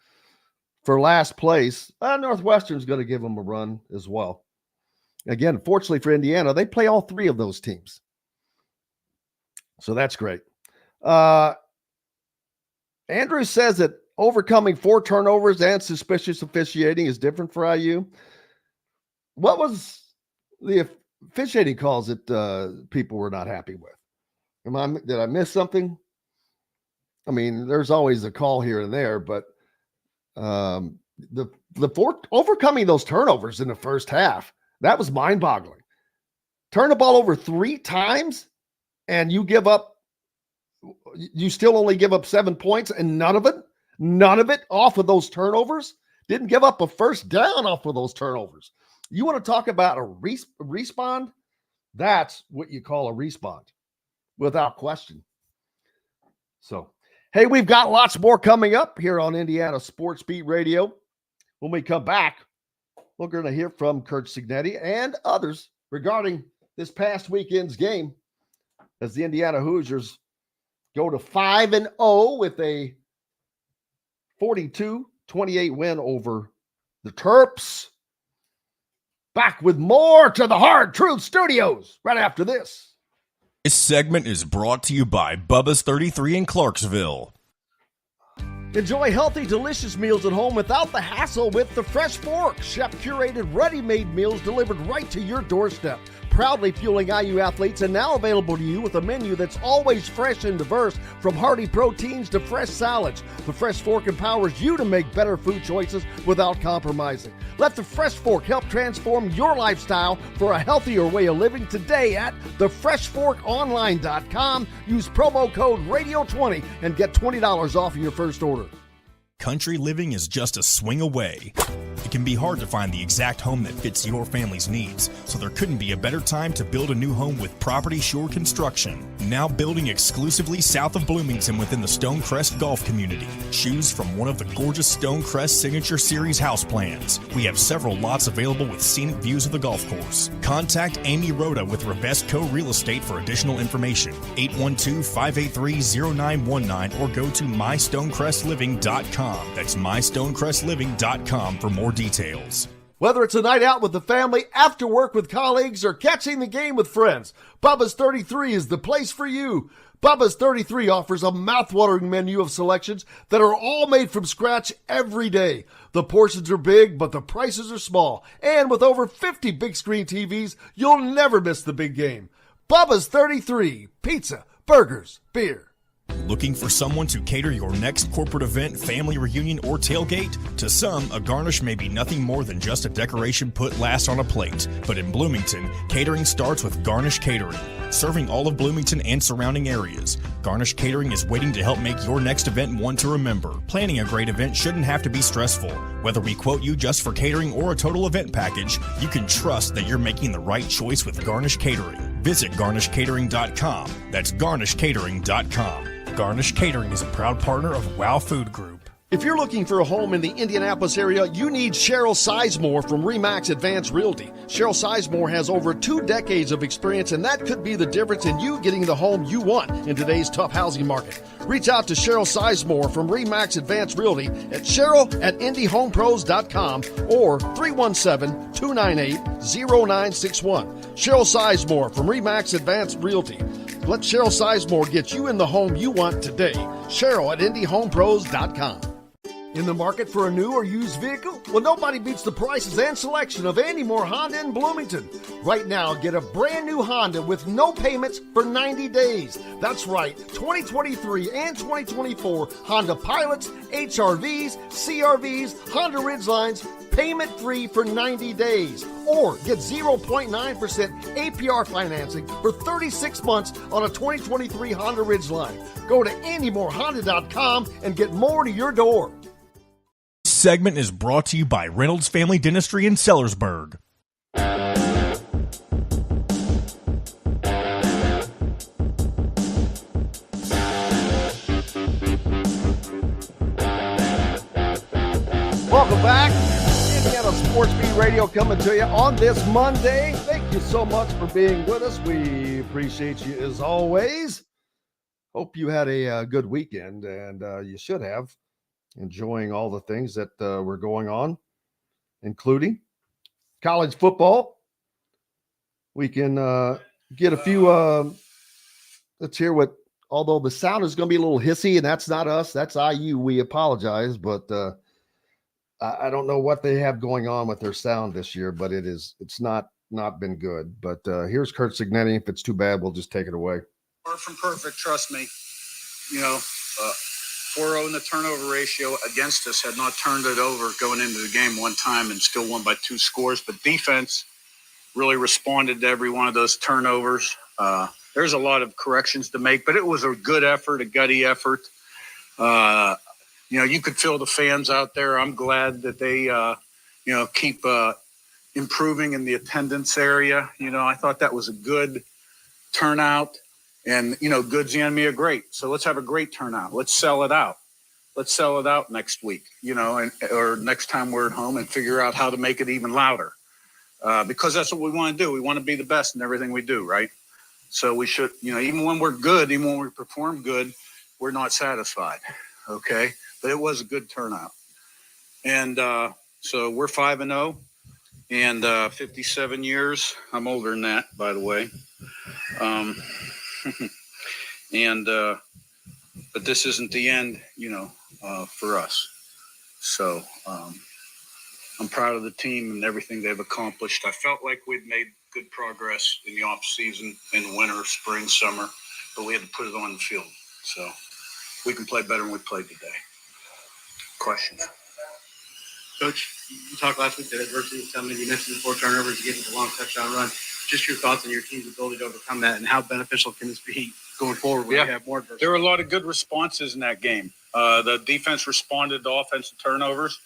for last place. Northwestern's going to give them a run as well. Again, fortunately for Indiana, they play all 3 of those teams. So that's great. Andrew says that overcoming 4 turnovers and suspicious officiating is different for IU. What was the officiating calls that people were not happy with? Did I miss something? I mean, there's always a call here and there, but the overcoming those turnovers in the first half, that was mind-boggling. Turn the ball over 3 times, and you still only give up 7 points, and none of it off of those turnovers. Didn't give up a first down off of those turnovers. You want to talk about a respawn? That's what you call a respawn, without question. So, hey, we've got lots more coming up here on Indiana Sports Beat Radio. When we come back, we're going to hear from Curt Cignetti and others regarding this past weekend's game as the Indiana Hoosiers go to 5-0 with a 42-28 win over the Terps. Back with more to the Hard Truth Studios right after this. This segment is brought to you by Bubba's 33 in Clarksville. Enjoy healthy, delicious meals at home without the hassle with the Fresh Fork. Chef-curated, ready-made meals delivered right to your doorstep. proudly fueling IU athletes and now available to you with a menu that's always fresh and diverse, from hearty proteins to fresh salads. The Fresh Fork empowers you to make better food choices without compromising. Let the Fresh Fork help transform your lifestyle for a healthier way of living today at thefreshforkonline.com. Use promo code RADIO20 and get $20 off of your first order. Country living is just a swing away. It can be hard to find the exact home that fits your family's needs, so there couldn't be a better time to build a new home with Property Shore Construction. Now building exclusively south of Bloomington within the Stonecrest Golf community. Choose from one of the gorgeous Stonecrest Signature Series house plans. We have several lots available with scenic views of the golf course. Contact Amy Rhoda with Revesco Real Estate for additional information. 812-583-0919 or go to mystonecrestliving.com. That's mystonecrestliving.com for more details. Whether it's a night out with the family, after work with colleagues, or catching the game with friends, Bubba's 33 is the place for you. Bubba's 33 offers a mouth-watering menu of selections that are all made from scratch every day. The portions are big, but the prices are small. And with over 50 big screen TVs, you'll never miss the big game. Bubba's 33, pizza, burgers, beer. Looking for someone to cater your next corporate event, family reunion, or tailgate? To some, a garnish may be nothing more than just a decoration put last on a plate. But in Bloomington, catering starts with Garnish Catering. Serving all of Bloomington and surrounding areas, Garnish Catering is waiting to help make your next event one to remember. Planning a great event shouldn't have to be stressful. Whether we quote you just for catering or a total event package, you can trust that you're making the right choice with Garnish Catering. Visit garnishcatering.com. That's garnishcatering.com. Garnish Catering is a proud partner of WOW Food Group. If you're looking for a home in the Indianapolis area, you need Cheryl Sizemore from RE/MAX Advanced Realty. Cheryl Sizemore has over 2 decades of experience, and that could be the difference in you getting the home you want in today's tough housing market. Reach out to Cheryl Sizemore from RE/MAX Advanced Realty at cheryl@indyhomepros.com or 317-298-0961. Cheryl Sizemore from RE/MAX Advanced Realty. Let Cheryl Sizemore get you in the home you want today. Cheryl@indyhomepros.com. In the market for a new or used vehicle? Well, nobody beats the prices and selection of Andy Moore Honda in Bloomington. Right now, get a brand new Honda with no payments for 90 days. That's right, 2023 and 2024 Honda Pilots, HRVs, CRVs, Honda Ridgelines, payment-free for 90 days. Or get 0.9% APR financing for 36 months on a 2023 Honda Ridgeline. Go to AndyMooreHonda.com and get more to your door. This segment is brought to you by Reynolds Family Dentistry in Sellersburg. Welcome back. Indiana Sports Beat Radio coming to you on this Monday. Thank you so much for being with us. We appreciate you as always. Hope you had a good weekend, and you should have. Enjoying all the things that were going on, including college football. We can get a few, let's hear what, although the sound is going to be a little hissy, and that's not us, that's IU. We apologize, but I don't know what they have going on with their sound this year, but it's not been good. But here's Kurt Signetti. If it's too bad, we'll just take it away. Far from perfect, trust me. 4-0 in the turnover ratio against us, had not turned it over going into the game one time and still won by 2 scores. But defense really responded to every one of those turnovers. There's a lot of corrections to make, but it was a good effort, a gutty effort. You could feel the fans out there. I'm glad that they, keep improving in the attendance area. I thought that was a good turnout. And, good's the enemy of great. So let's have a great turnout. Let's sell it out. Let's sell it out next week, or next time we're at home, and figure out how to make it even louder. Because that's what we want to do. We want to be the best in everything we do, right? So we should, even when we're good, even when we perform good, we're not satisfied, okay? But it was a good turnout. And so we're 5-0 and 57 years. I'm older than that, by the way. But this isn't the end, for us. So I'm proud of the team and everything they've accomplished. I felt like we'd made good progress in the off season, in winter, spring, summer, but we had to put it on the field. So we can play better than we played today. Questions? Coach, you talked last week that adversity was coming. You mentioned the 4 turnovers, you gave the long touchdown run. Just your thoughts on your team's ability to overcome that, and how beneficial can this be going forward when you have more adversity? There were a lot of good responses in that game. The defense responded to offensive turnovers.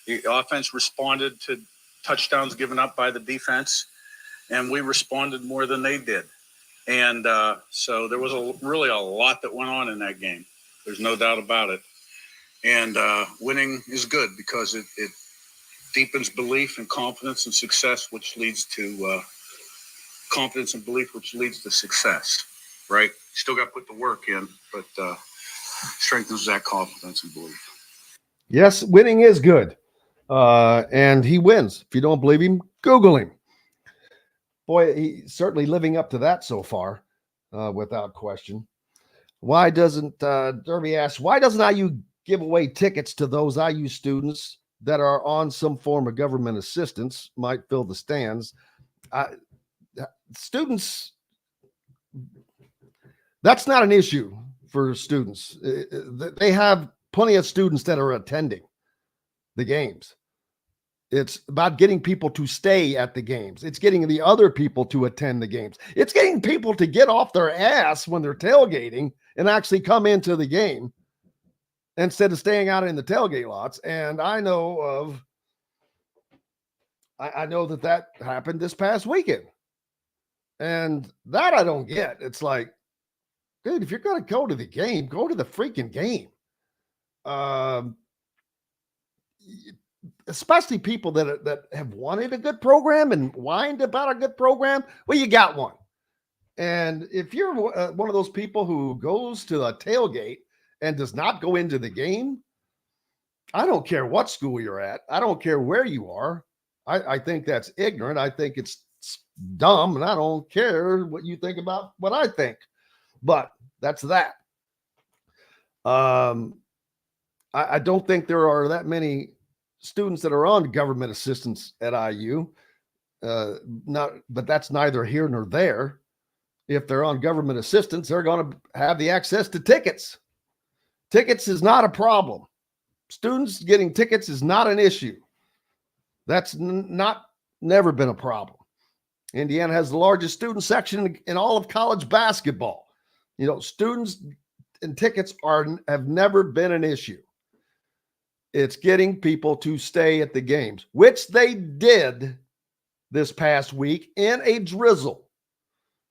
The offense responded to touchdowns given up by the defense, and we responded more than they did. And so there was really a lot that went on in that game. There's no doubt about it. And winning is good because it deepens belief and confidence and success, which leads to confidence and belief, which leads to success, right? Still got to put the work in, but strengthens that confidence and belief. Yes, winning is good. And he wins. If you don't believe him, Google him. Boy, he's certainly living up to that so far, without question. Why doesn't Derby asks, why doesn't IU give away tickets to those IU students that are on some form of government assistance, might fill the stands? Students, that's not an issue for students. They have plenty of students that are attending the games. It's about getting people to stay at the games. It's getting the other people to attend the games. It's getting people to get off their ass when they're tailgating and actually come into the game instead of staying out in the tailgate lots. And I know that happened this past weekend. And that I don't get. It's like, dude, if you're going to go to the game, go to the freaking game. Especially people that have wanted a good program and whined about a good program. Well, you got one. And if you're one of those people who goes to a tailgate and does not go into the game, I don't care what school you're at. I don't care where you are. I think that's ignorant. I think it's dumb, and I don't care what you think about what I think. But that's that. I don't think there are that many students that are on government assistance at IU. But that's neither here nor there. If they're on government assistance, they're going to have the access to tickets. Tickets is not a problem. Students getting tickets is not an issue. That's never been a problem. Indiana has the largest student section in all of college basketball. You know, students and tickets have never been an issue. It's getting people to stay at the games, which they did this past week in a drizzle,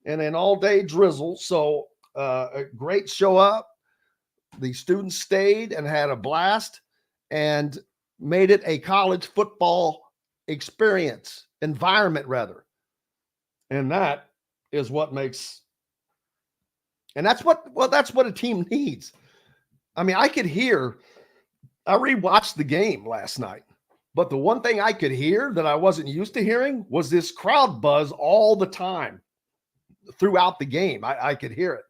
in an all-day drizzle. So a great show up. The students stayed and had a blast and made it a college football environment rather. And that is what makes, and that's what a team needs. I mean, I rewatched the game last night, but the one thing I could hear that I wasn't used to hearing was this crowd buzz all the time throughout the game. I could hear it.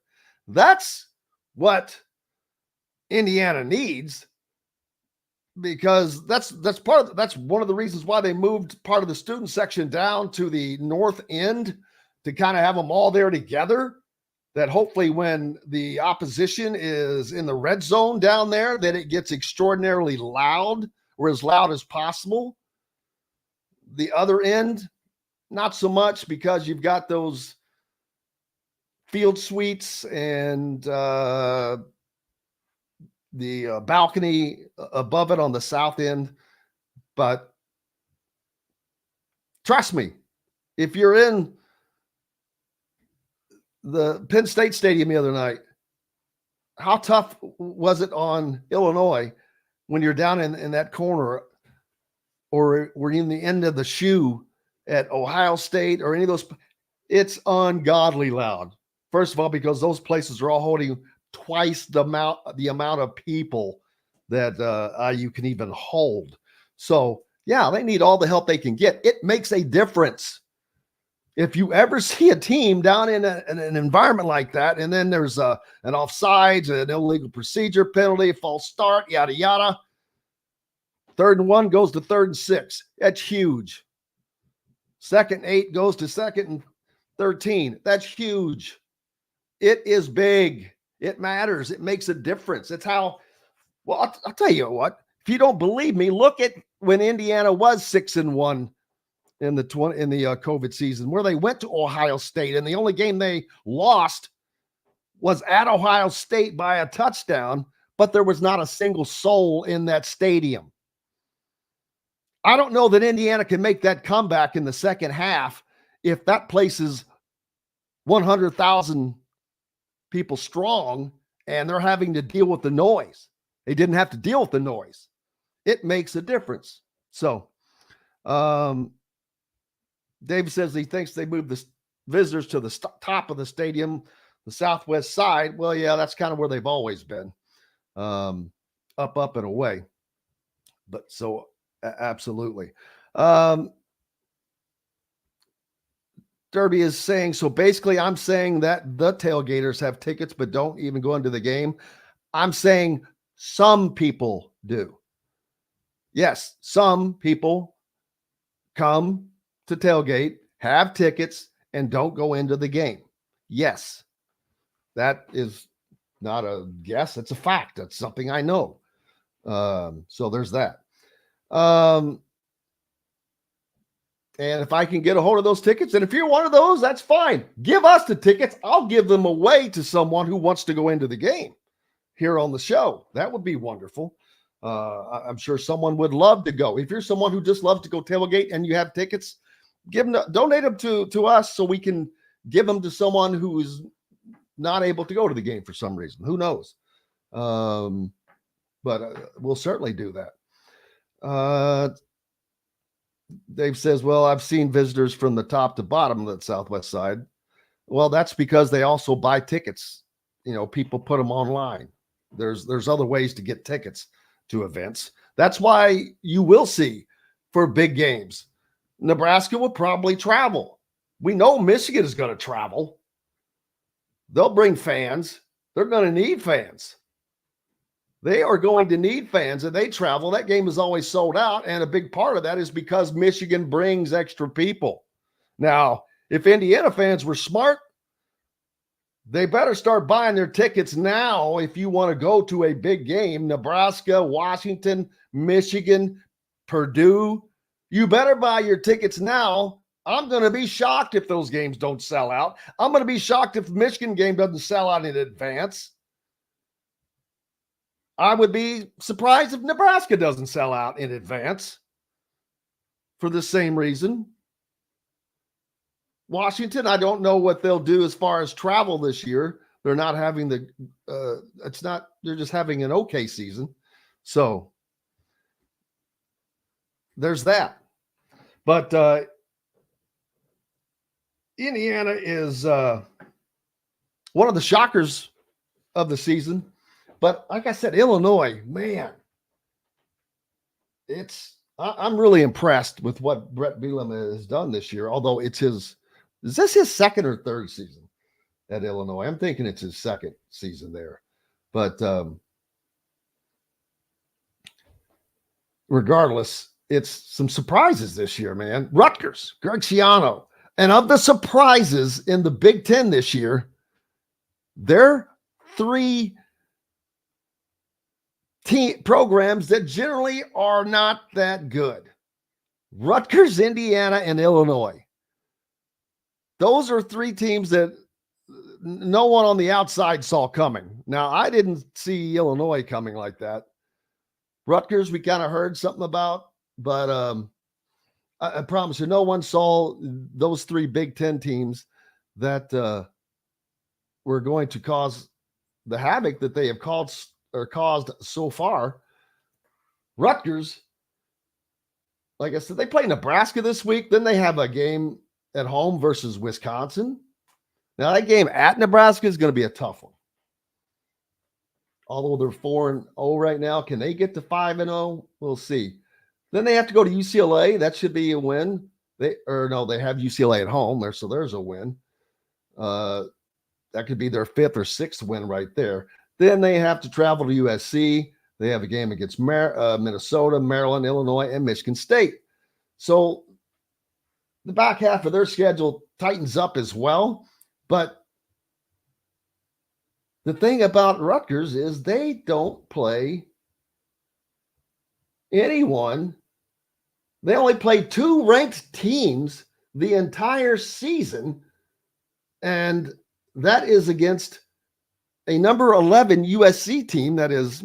That's what Indiana needs, because that's one of the reasons why they moved part of the student section down to the north end to kind of have them all there together, that hopefully when the opposition is in the red zone down there, that it gets extraordinarily loud, or as loud as possible. The other end, not so much, because you've got those field suites and the balcony above it on the south end. But trust me, if you're in the Penn State Stadium the other night, how tough was it on Illinois when you're down in that corner, or we're in the end of the shoe at Ohio State or any of those? It's ungodly loud. First of all, because those places are all holding twice the amount of people that IU can even hold. So yeah, they need all the help they can get. It makes a difference. If you ever see a team down in an environment like that, and then there's an offsides, an illegal procedure penalty, a false start, yada, yada, 3rd and 1 goes to 3rd and 6. That's huge. 2nd and 8 goes to 2nd and 13. That's huge. It is big. It matters. It makes a difference. It's how, well, I'll tell you what, if you don't believe me, look at when Indiana was 6-1 in the COVID season, where they went to Ohio State, and the only game they lost was at Ohio State by a touchdown, but there was not a single soul in that stadium. I don't know that Indiana can make that comeback in the second half if that place is 100,000 people strong and they're having to deal with the noise. They didn't have to deal with the noise. It makes a difference. So, Dave says he thinks they moved the visitors to the top of the stadium, the southwest side. Well, yeah, that's kind of where they've always been, up and away. But so absolutely. Derby is saying, so basically I'm saying that the tailgaters have tickets but don't even go into the game. I'm saying some people do. Yes, some people come to tailgate, have tickets, and don't go into the game. Yes, that is not a guess. It's a fact. That's something I know. So there's that. And if I can get a hold of those tickets, and if you're one of those, that's fine. Give us the tickets. I'll give them away to someone who wants to go into the game here on the show. That would be wonderful. I'm sure someone would love to go. If you're someone who just loves to go tailgate and you have tickets, donate them to us so we can give them to someone who is not able to go to the game for some reason. Who knows? But we'll certainly do that. Dave says, well, I've seen visitors from the top to bottom of the southwest side. Well, that's because they also buy tickets. You know, people put them online. There's other ways to get tickets to events. That's why you will see for big games, Nebraska will probably travel. We know Michigan is going to travel. They'll bring fans. They're going to need fans. They are going to need fans, and they travel. That game is always sold out, and a big part of that is because Michigan brings extra people. Now, if Indiana fans were smart, they better start buying their tickets now if you want to go to a big game. Nebraska, Washington, Michigan, Purdue. You better buy your tickets now. I'm going to be shocked if those games don't sell out. I'm going to be shocked if the Michigan game doesn't sell out in advance. I would be surprised if Nebraska doesn't sell out in advance for the same reason. Washington, I don't know what they'll do as far as travel this year. They're not having they're just having an okay season. So there's that. But Indiana is one of the shockers of the season. But like I said, Illinois, man, I'm really impressed with what Brett Bielema has done this year, although is this his second or third season at Illinois? I'm thinking it's his second season there. But regardless, it's some surprises this year, man. Rutgers, Greg Schiano. And of the surprises in the Big Ten this year, they're three programs that generally are not that good. Rutgers, Indiana, and Illinois. Those are three teams that no one on the outside saw coming. Now, I didn't see Illinois coming like that. Rutgers, we kind of heard something about, but I promise you, no one saw those three Big Ten teams that were going to cause the havoc that they have caused so far. Rutgers, like I said, they play Nebraska this week. Then they have a game at home versus Wisconsin. Now, that game at Nebraska is going to be a tough one. Although they're 4-0 right now, can they get to 5-0? We'll see. Then they have to go to UCLA. That should be a win. They have UCLA at home there, so there's a win. That could be their fifth or sixth win right there. Then they have to travel to USC. They have a game against Minnesota, Maryland, Illinois, and Michigan State. So the back half of their schedule tightens up as well. But the thing about Rutgers is they don't play anyone. They only played 2 ranked teams the entire season, and that is against a number 11 USC team that is,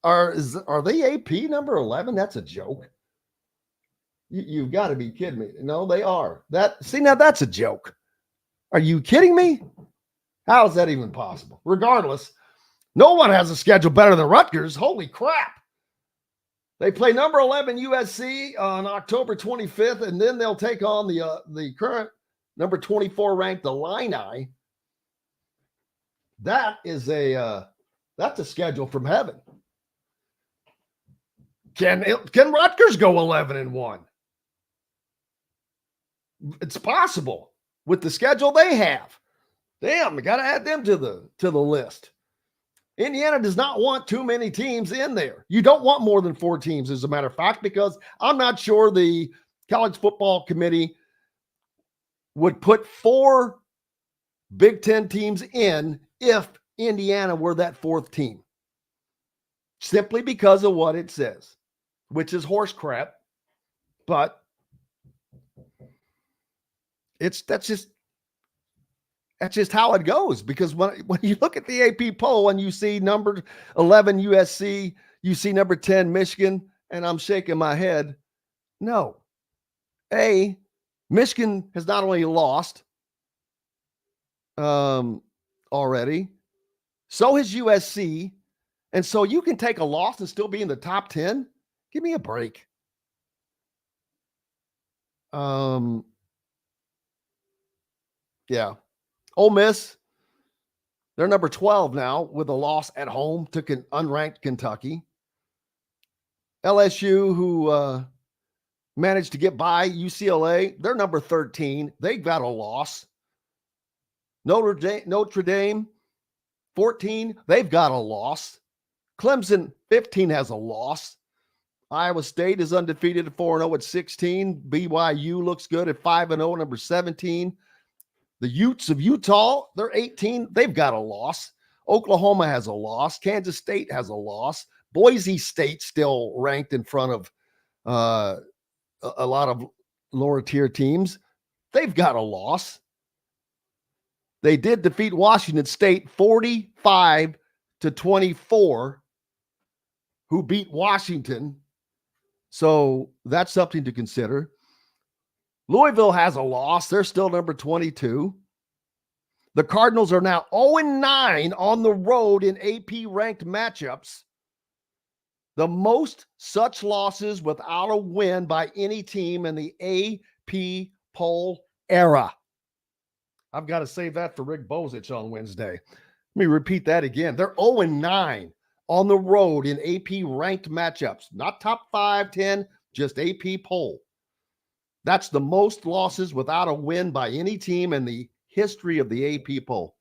are they AP number 11? That's a joke. You've got to be kidding me. No, they are. Now that's a joke. Are you kidding me? How is that even possible? Regardless, no one has a schedule better than Rutgers. Holy crap. They play number 11 USC on October 25th, and then they'll take on the current number 24 ranked Illini. That's a schedule from heaven. Can Rutgers go 11-1? It's possible with the schedule they have. Damn, we got to add them to the list. Indiana does not want too many teams in there. You don't want more than 4 teams, as a matter of fact, because I'm not sure the college football committee would put 4 Big Ten teams in if Indiana were that 4th team. Simply because of what it says, which is horse crap. But that's just how it goes, because when you look at the AP poll and you see number 11 USC, you see number 10 Michigan, and I'm shaking my head. No. Michigan has not only lost already, so has USC, and so you can take a loss and still be in the top 10? Give me a break. Yeah. Ole Miss, they're number 12 now with a loss at home to unranked Kentucky. LSU, who managed to get by UCLA, they're number 13. They got a loss. Notre Dame, 14, they've got a loss. Clemson, 15, has a loss. Iowa State is undefeated at 4-0 at 16. BYU looks good at 5-0, number 17. The Utes of Utah, they're 18. They've got a loss. Oklahoma has a loss. Kansas State has a loss. Boise State still ranked in front of a lot of lower tier teams. They've got a loss. They did defeat Washington State 45-24, who beat Washington. So that's something to consider. Louisville has a loss. They're still number 22. The Cardinals are now 0-9 on the road in AP ranked matchups. The most such losses without a win by any team in the AP poll era. I've got to save that for Rick Bozich on Wednesday. Let me repeat that again. They're 0-9 on the road in AP ranked matchups. Not top 5, 10, just AP poll. That's the most losses without a win by any team in the history of the AP poll.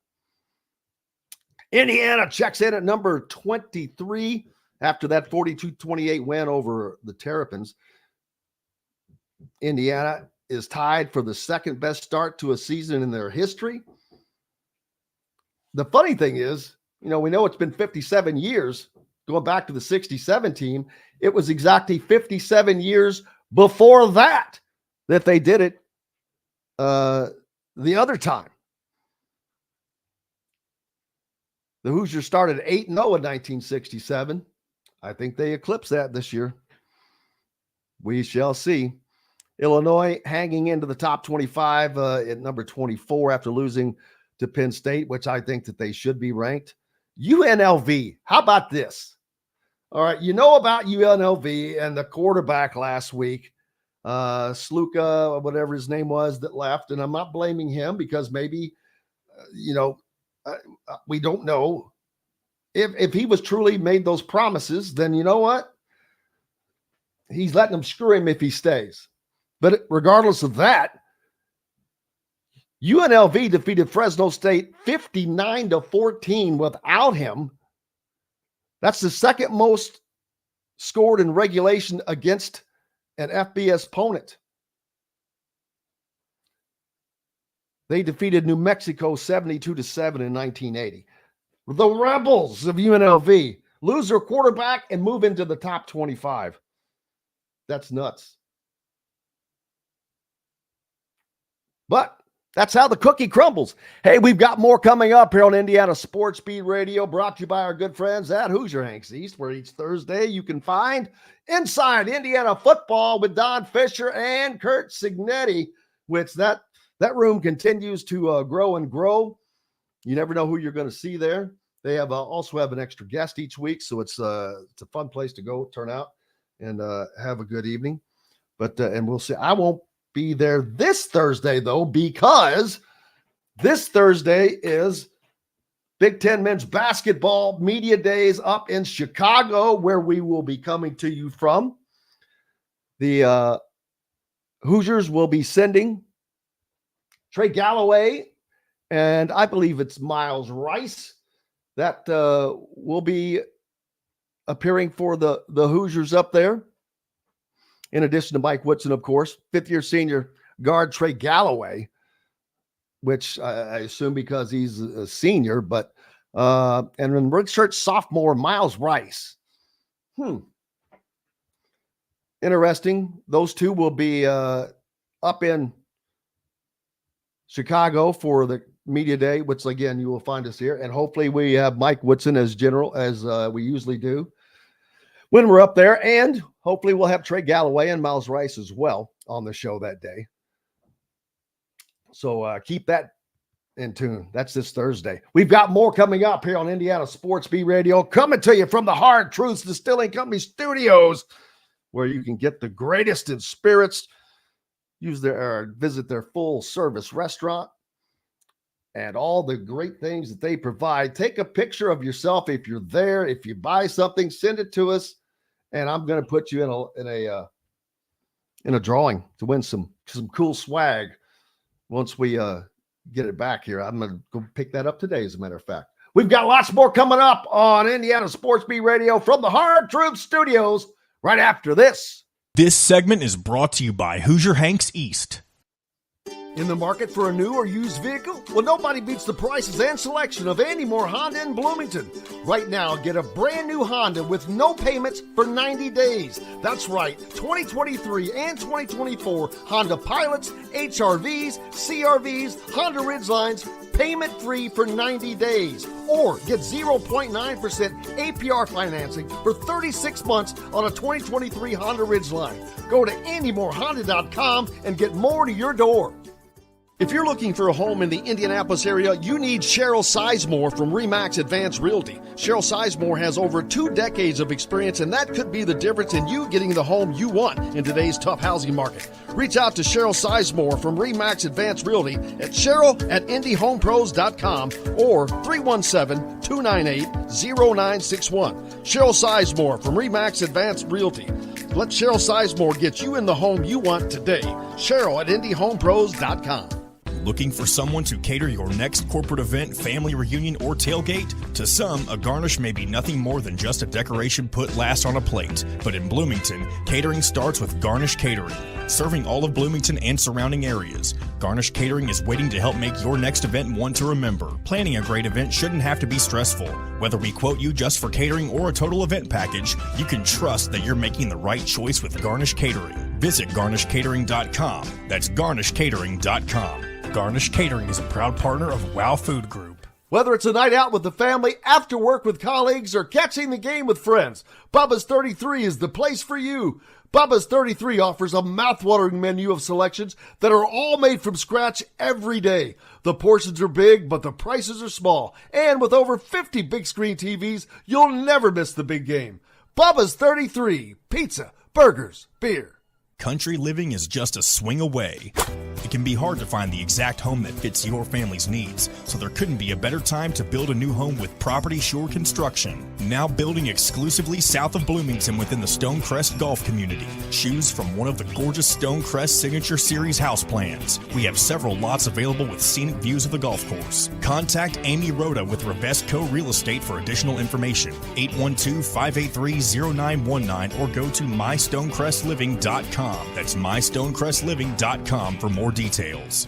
Indiana checks in at number 23 after that 42-28 win over the Terrapins. Indiana is tied for the second best start to a season in their history. The funny thing is, we know it's been 57 years going back to the 67 team. It was exactly 57 years before that they did it the other time. The Hoosiers started 8-0 in 1967. I think they eclipsed that this year. We shall see. Illinois hanging into the top 25 at number 24 after losing to Penn State, which I think that they should be ranked. UNLV, how about this? All right, about UNLV and the quarterback last week, Sluka, whatever his name was, that left. And I'm not blaming him because maybe, we don't know. If he was truly made those promises, then you know what? He's letting them screw him if he stays. But regardless of that, UNLV defeated Fresno State 59-14 without him. That's the second most scored in regulation against an FBS opponent. They defeated New Mexico 72-7 in 1980. The Rebels of UNLV lose their quarterback and move into the top 25. That's nuts. But that's how the cookie crumbles. Hey, we've got more coming up here on Indiana Sports Beat Radio, brought to you by our good friends at Hoosier Hanks East, where each Thursday you can find Inside Indiana Football with Don Fischer and Kurt Signetti, which that room continues to grow and grow. You never know who you're going to see there. They also have an extra guest each week, so it's a fun place to go, turn out, and have a good evening. But and we'll see. I won't be there this Thursday, though, because this Thursday is Big Ten Men's Basketball Media Days up in Chicago, where we will be coming to you from. The Hoosiers will be sending Trey Galloway, and I believe it's Miles Rice that will be appearing for the Hoosiers up there. In addition to Mike Woodson, of course, fifth-year senior guard Trey Galloway, which I assume because he's a senior, but and then redshirt sophomore Miles Rice. Interesting. Those two will be up in Chicago for the media day, which again you will find us here, and hopefully we have Mike Woodson as general as we usually do when we're up there, and hopefully we'll have Trey Galloway and Miles Rice as well on the show that day. So keep that in tune. That's this Thursday. We've got more coming up here on Indiana Sports Beat Radio, coming to you from the Hard Truths Distilling Company studios, where you can get the greatest in spirits, visit their full-service restaurant, and all the great things that they provide. Take a picture of yourself if you're there. If you buy something, send it to us, and I'm going to put you in a drawing to win some cool swag once we get it back here. I'm going to go pick that up today, as a matter of fact. We've got lots more coming up on Indiana Sports Beat Radio from the Hard Truth Studios right after this. This segment is brought to you by Hoosier Hanks East. In the market for a new or used vehicle? Well, nobody beats the prices and selection of Andy Moore Honda in Bloomington. Right now, get a brand new Honda with no payments for 90 days. That's right, 2023 and 2024 Honda Pilots, HRVs, CRVs, Honda Ridgelines, payment-free for 90 days. Or get 0.9% APR financing for 36 months on a 2023 Honda Ridgeline. Go to AndyMooreHonda.com and get more to your door. If you're looking for a home in the Indianapolis area, you need Cheryl Sizemore from RE/MAX Advanced Realty. Cheryl Sizemore has over 2 decades of experience, and that could be the difference in you getting the home you want in today's tough housing market. Reach out to Cheryl Sizemore from RE/MAX Advanced Realty at Cheryl@IndyHomePros.com or 317-298-0961. Cheryl Sizemore from RE/MAX Advanced Realty. Let Cheryl Sizemore get you in the home you want today. Cheryl@IndyHomePros.com. Looking for someone to cater your next corporate event, family reunion, or tailgate? To some, a garnish may be nothing more than just a decoration put last on a plate. But in Bloomington, catering starts with Garnish Catering. Serving all of Bloomington and surrounding areas, Garnish Catering is waiting to help make your next event one to remember. Planning a great event shouldn't have to be stressful. Whether we quote you just for catering or a total event package, you can trust that you're making the right choice with Garnish Catering. Visit garnishcatering.com. That's garnishcatering.com. Garnish Catering is a proud partner of WOW Food Group. Whether it's a night out with the family, after work with colleagues, or catching the game with friends, Bubba's 33 is the place for you. Bubba's 33 offers a mouthwatering menu of selections that are all made from scratch every day. The portions are big, but the prices are small. And with over 50 big screen TVs, you'll never miss the big game. Bubba's 33, pizza, burgers, beer. Country living is just a swing away. It can be hard to find the exact home that fits your family's needs, so there couldn't be a better time to build a new home with Property Shore Construction. Now building exclusively south of Bloomington within the Stonecrest Golf Community. Choose from one of the gorgeous Stonecrest Signature Series house plans. We have several lots available with scenic views of the golf course. Contact Amy Rhoda with Revesco Real Estate for additional information. 812-583-0919 or go to mystonecrestliving.com. mystonecrestliving.com. That's mystonecrestliving.com for more details.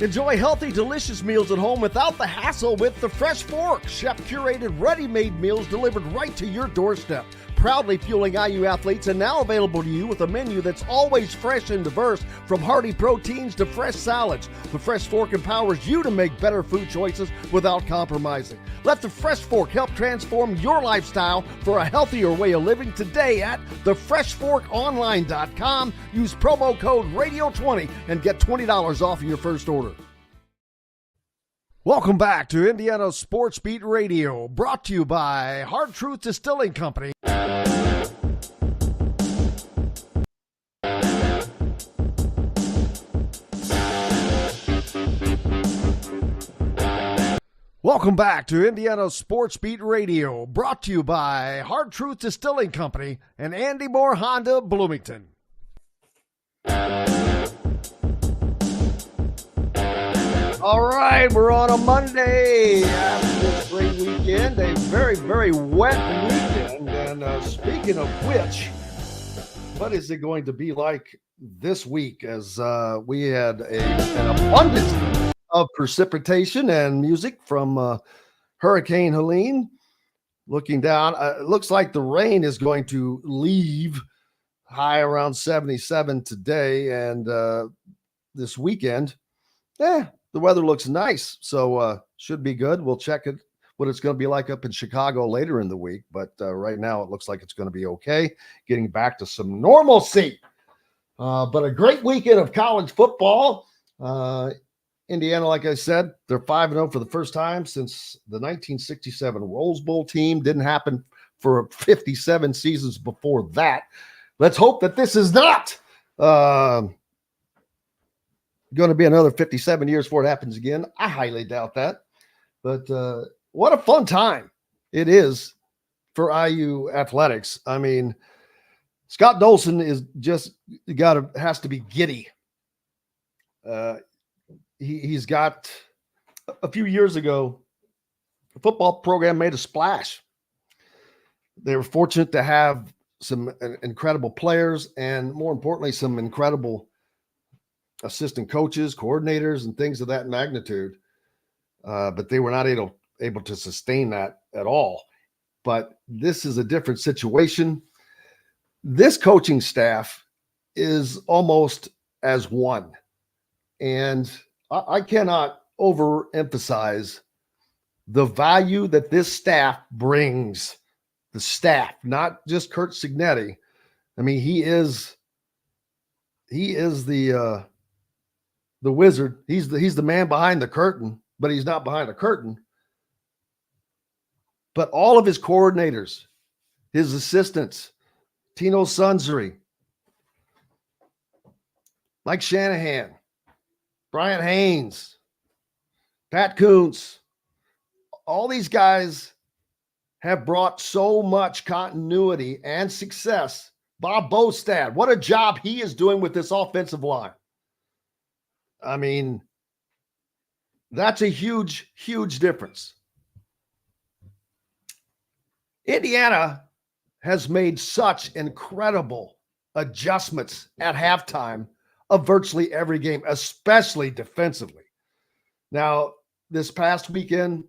Enjoy healthy, delicious meals at home without the hassle with the Fresh Fork. Chef-curated, ready-made meals delivered right to your doorstep. Proudly fueling IU athletes and now available to you with a menu that's always fresh and diverse, from hearty proteins to fresh salads. The Fresh Fork empowers you to make better food choices without compromising. Let the Fresh Fork help transform your lifestyle for a healthier way of living today at thefreshforkonline.com. Use promo code RADIO20 and get $20 off your first order. Welcome back to Indiana Sports Beat Radio, brought to you by Hard Truth Distilling Company. Welcome back to Indiana Sports Beat Radio, brought to you by Hard Truth Distilling Company and Andy Moore Honda Bloomington. All right, we're on a Monday after this great weekend, a very, very wet weekend. And speaking of which, what is it going to be like this week, as we had an abundance of precipitation and music from Hurricane Helene. Looking down, it looks like the rain is going to leave, high around 77 today, and this weekend, the weather looks nice, so should be good. We'll check it, what it's going to be like up in Chicago later in the week, but right now it looks like it's going to be okay, getting back to some normalcy. But a great weekend of college football. Indiana, like I said, they're 5-0 for the first time since the 1967 Rose Bowl team. Didn't happen for 57 seasons before that. Let's hope that this is not going to be another 57 years before it happens again. I highly doubt that. But what a fun time it is for IU athletics. I mean, Scott Dolson is just has to be giddy. He's got, a few years ago, the football program made a splash. They were fortunate to have some incredible players and, more importantly, some incredible assistant coaches, coordinators, and things of that magnitude. But they were not able to sustain that at all. But this is a different situation. This coaching staff is almost as one. And I cannot overemphasize the value that this staff brings. The staff, not just Kurt Signetti. I mean, he is the wizard. He's the man behind the curtain, but he's not behind the curtain. But all of his coordinators, his assistants, Tino Sunzery, Mike Shanahan, Brian Haynes, Pat Kuntz, all these guys have brought so much continuity and success. Bob Bostad, what a job he is doing with this offensive line. I mean, that's a huge, huge difference. Indiana has made such incredible adjustments at halftime of virtually every game, especially defensively. Now, this past weekend,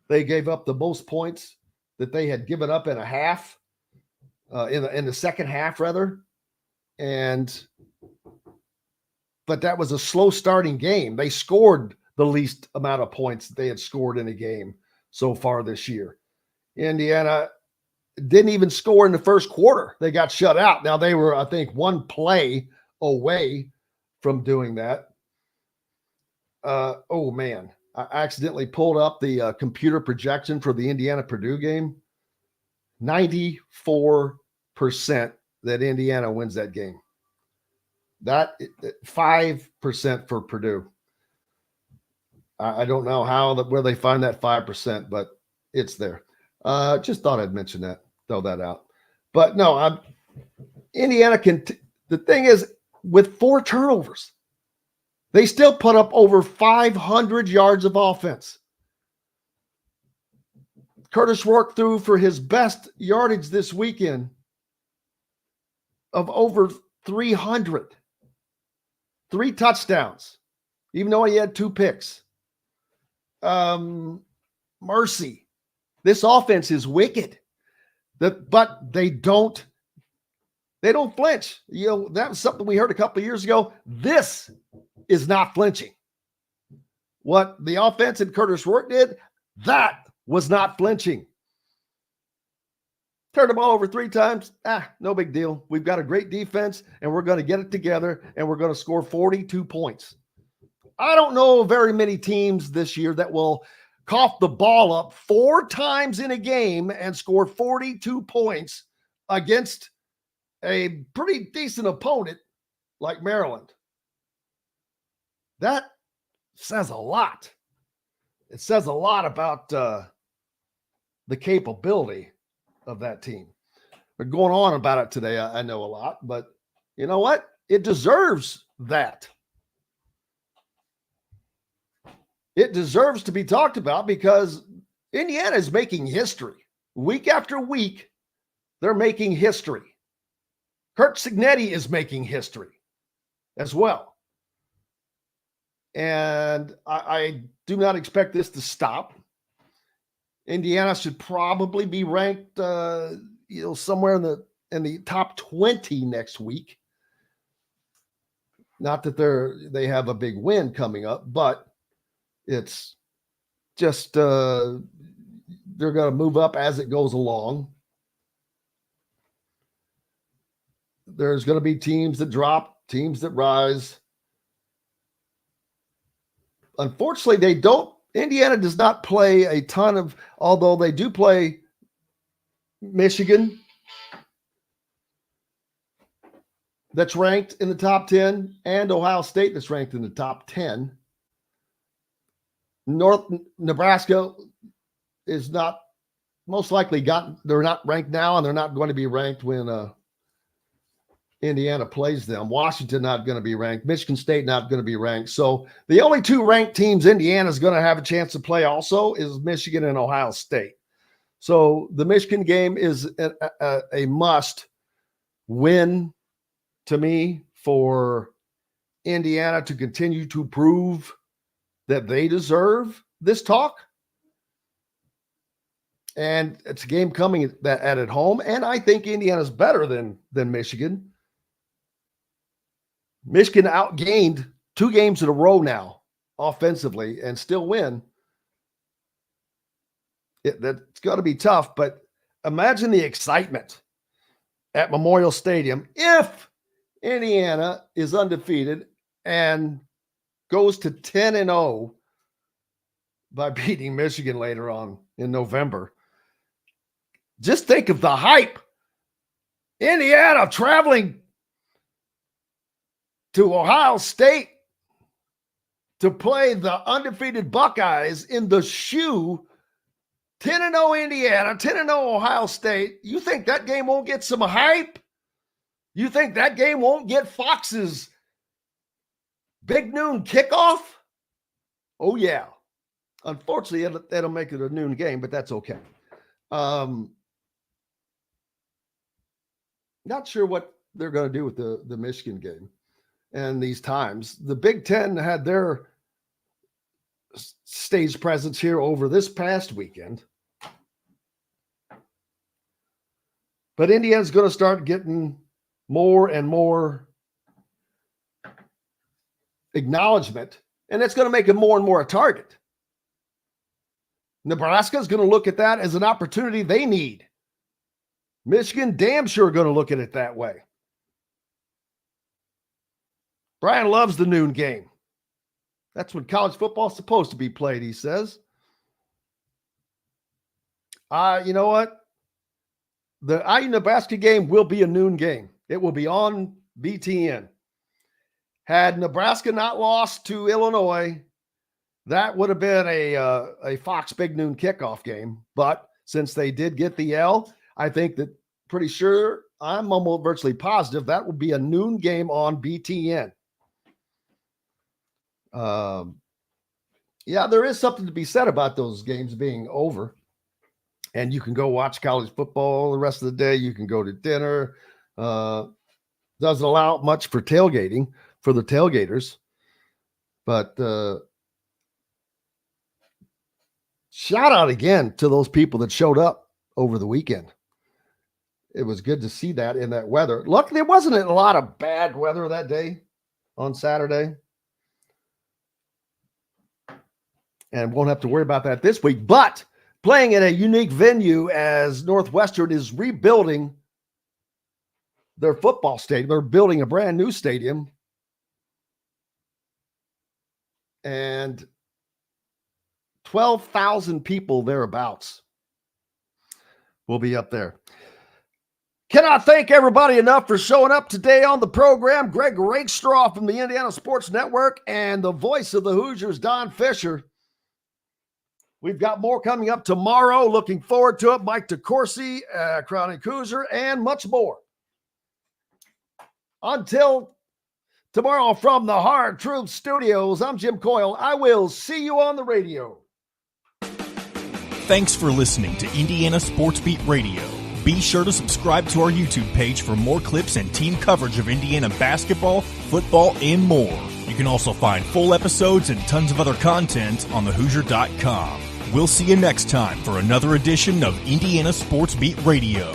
they gave up the most points that they had given up in a half, in the second half, rather. But that was a slow starting game. They scored the least amount of points that they had scored in a game so far this year. Indiana didn't even score in the first quarter. They got shut out. Now, they were, I think, one play away from doing that. Oh, man. I accidentally pulled up the computer projection for the Indiana-Purdue game. 94% that Indiana wins that game. That 5% for Purdue. I don't know where they find that 5%, but it's there. Just thought I'd mention that, throw that out. But no, Indiana the thing is, with 4 turnovers, they still put up over 500 yards of offense. Curtis Rourke threw for his best yardage this weekend of over 300. 3 touchdowns, even though he had 2 picks. Mercy. This offense is wicked. But they don't flinch. You know, that was something we heard a couple of years ago. This is not flinching. What the offense and Curtis Rourke did, that was not flinching. Turned the ball over 3 times. No big deal. We've got a great defense, and we're going to get it together, and we're going to score 42 points. I don't know very many teams this year that will cough the ball up 4 times in a game and score 42 points against a pretty decent opponent like Maryland. That says a lot. It says a lot about the capability of that team. We're going on about it today. I know a lot, but you know what? It deserves that. It deserves to be talked about because Indiana is making history. Week after week, they're making history. Kurt Cignetti is making history as well. And I do not expect this to stop. Indiana should probably be ranked somewhere in the top 20 next week. Not that they have a big win coming up, but it's just they're going to move up as it goes along. There's going to be teams that drop, teams that rise. Unfortunately, Indiana does not play a ton of, although they do play Michigan, that's ranked in the top 10, and Ohio State that's ranked in the top 10. Nebraska is not most likely they're not ranked now, and they're not going to be ranked when Indiana plays them. Washington not going to be ranked. Michigan State not going to be ranked. So the only 2 ranked teams Indiana is going to have a chance to play also is Michigan and Ohio State. So the Michigan game is a must win to me for Indiana to continue to prove that they deserve this talk. And it's a game coming at home. And I think Indiana's better than Michigan. Michigan outgained 2 games in a row now offensively and still win. That's got to be tough, but imagine the excitement at Memorial Stadium if Indiana is undefeated and goes to 10-0 by beating Michigan later on in November. Just think of the hype. Indiana traveling to Ohio State to play the undefeated Buckeyes in the shoe. 10-0 Indiana, 10-0 Ohio State. You think that game won't get some hype? You think that game won't get Fox's big noon kickoff? Oh, yeah. Unfortunately, that'll make it a noon game, but that's okay. Not sure what they're going to do with the Michigan game and these times. The Big Ten had their stage presence here over this past weekend. But Indiana's going to start getting more and more acknowledgement, and it's going to make it more and more a target. Nebraska is going to look at that as an opportunity they need. Michigan damn sure going to look at it that way. Brian loves the noon game. That's when college football is supposed to be played, he says. You know what? The IU-Nebraska game will be a noon game. It will be on BTN. Had Nebraska not lost to Illinois, that would have been a Fox Big Noon kickoff game. But since they did get the L, I think that pretty sure, I'm almost virtually positive, that will be a noon game on BTN. Yeah, there is something to be said about those games being over. And you can go watch college football the rest of the day. You can go to dinner. Doesn't allow much for tailgating for the tailgaters. But shout out again to those people that showed up over the weekend. It was good to see that in that weather. Luckily, there wasn't a lot of bad weather that day on Saturday. And won't have to worry about that this week. But playing at a unique venue as Northwestern is rebuilding their football stadium. They're building a brand new stadium. And 12,000 people thereabouts will be up there. Cannot thank everybody enough for showing up today on the program. Greg Rakestraw from the Indiana Sports Network and the voice of the Hoosiers, Don Fischer. We've got more coming up tomorrow. Looking forward to it. Mike DeCourcy, Crowning Hoosier, and much more. Until tomorrow from the Hard Truth Studios, I'm Jim Coyle. I will see you on the radio. Thanks for listening to Indiana Sports Beat Radio. Be sure to subscribe to our YouTube page for more clips and team coverage of Indiana basketball, football, and more. You can also find full episodes and tons of other content on thehoosier.com. We'll see you next time for another edition of Indiana Sports Beat Radio.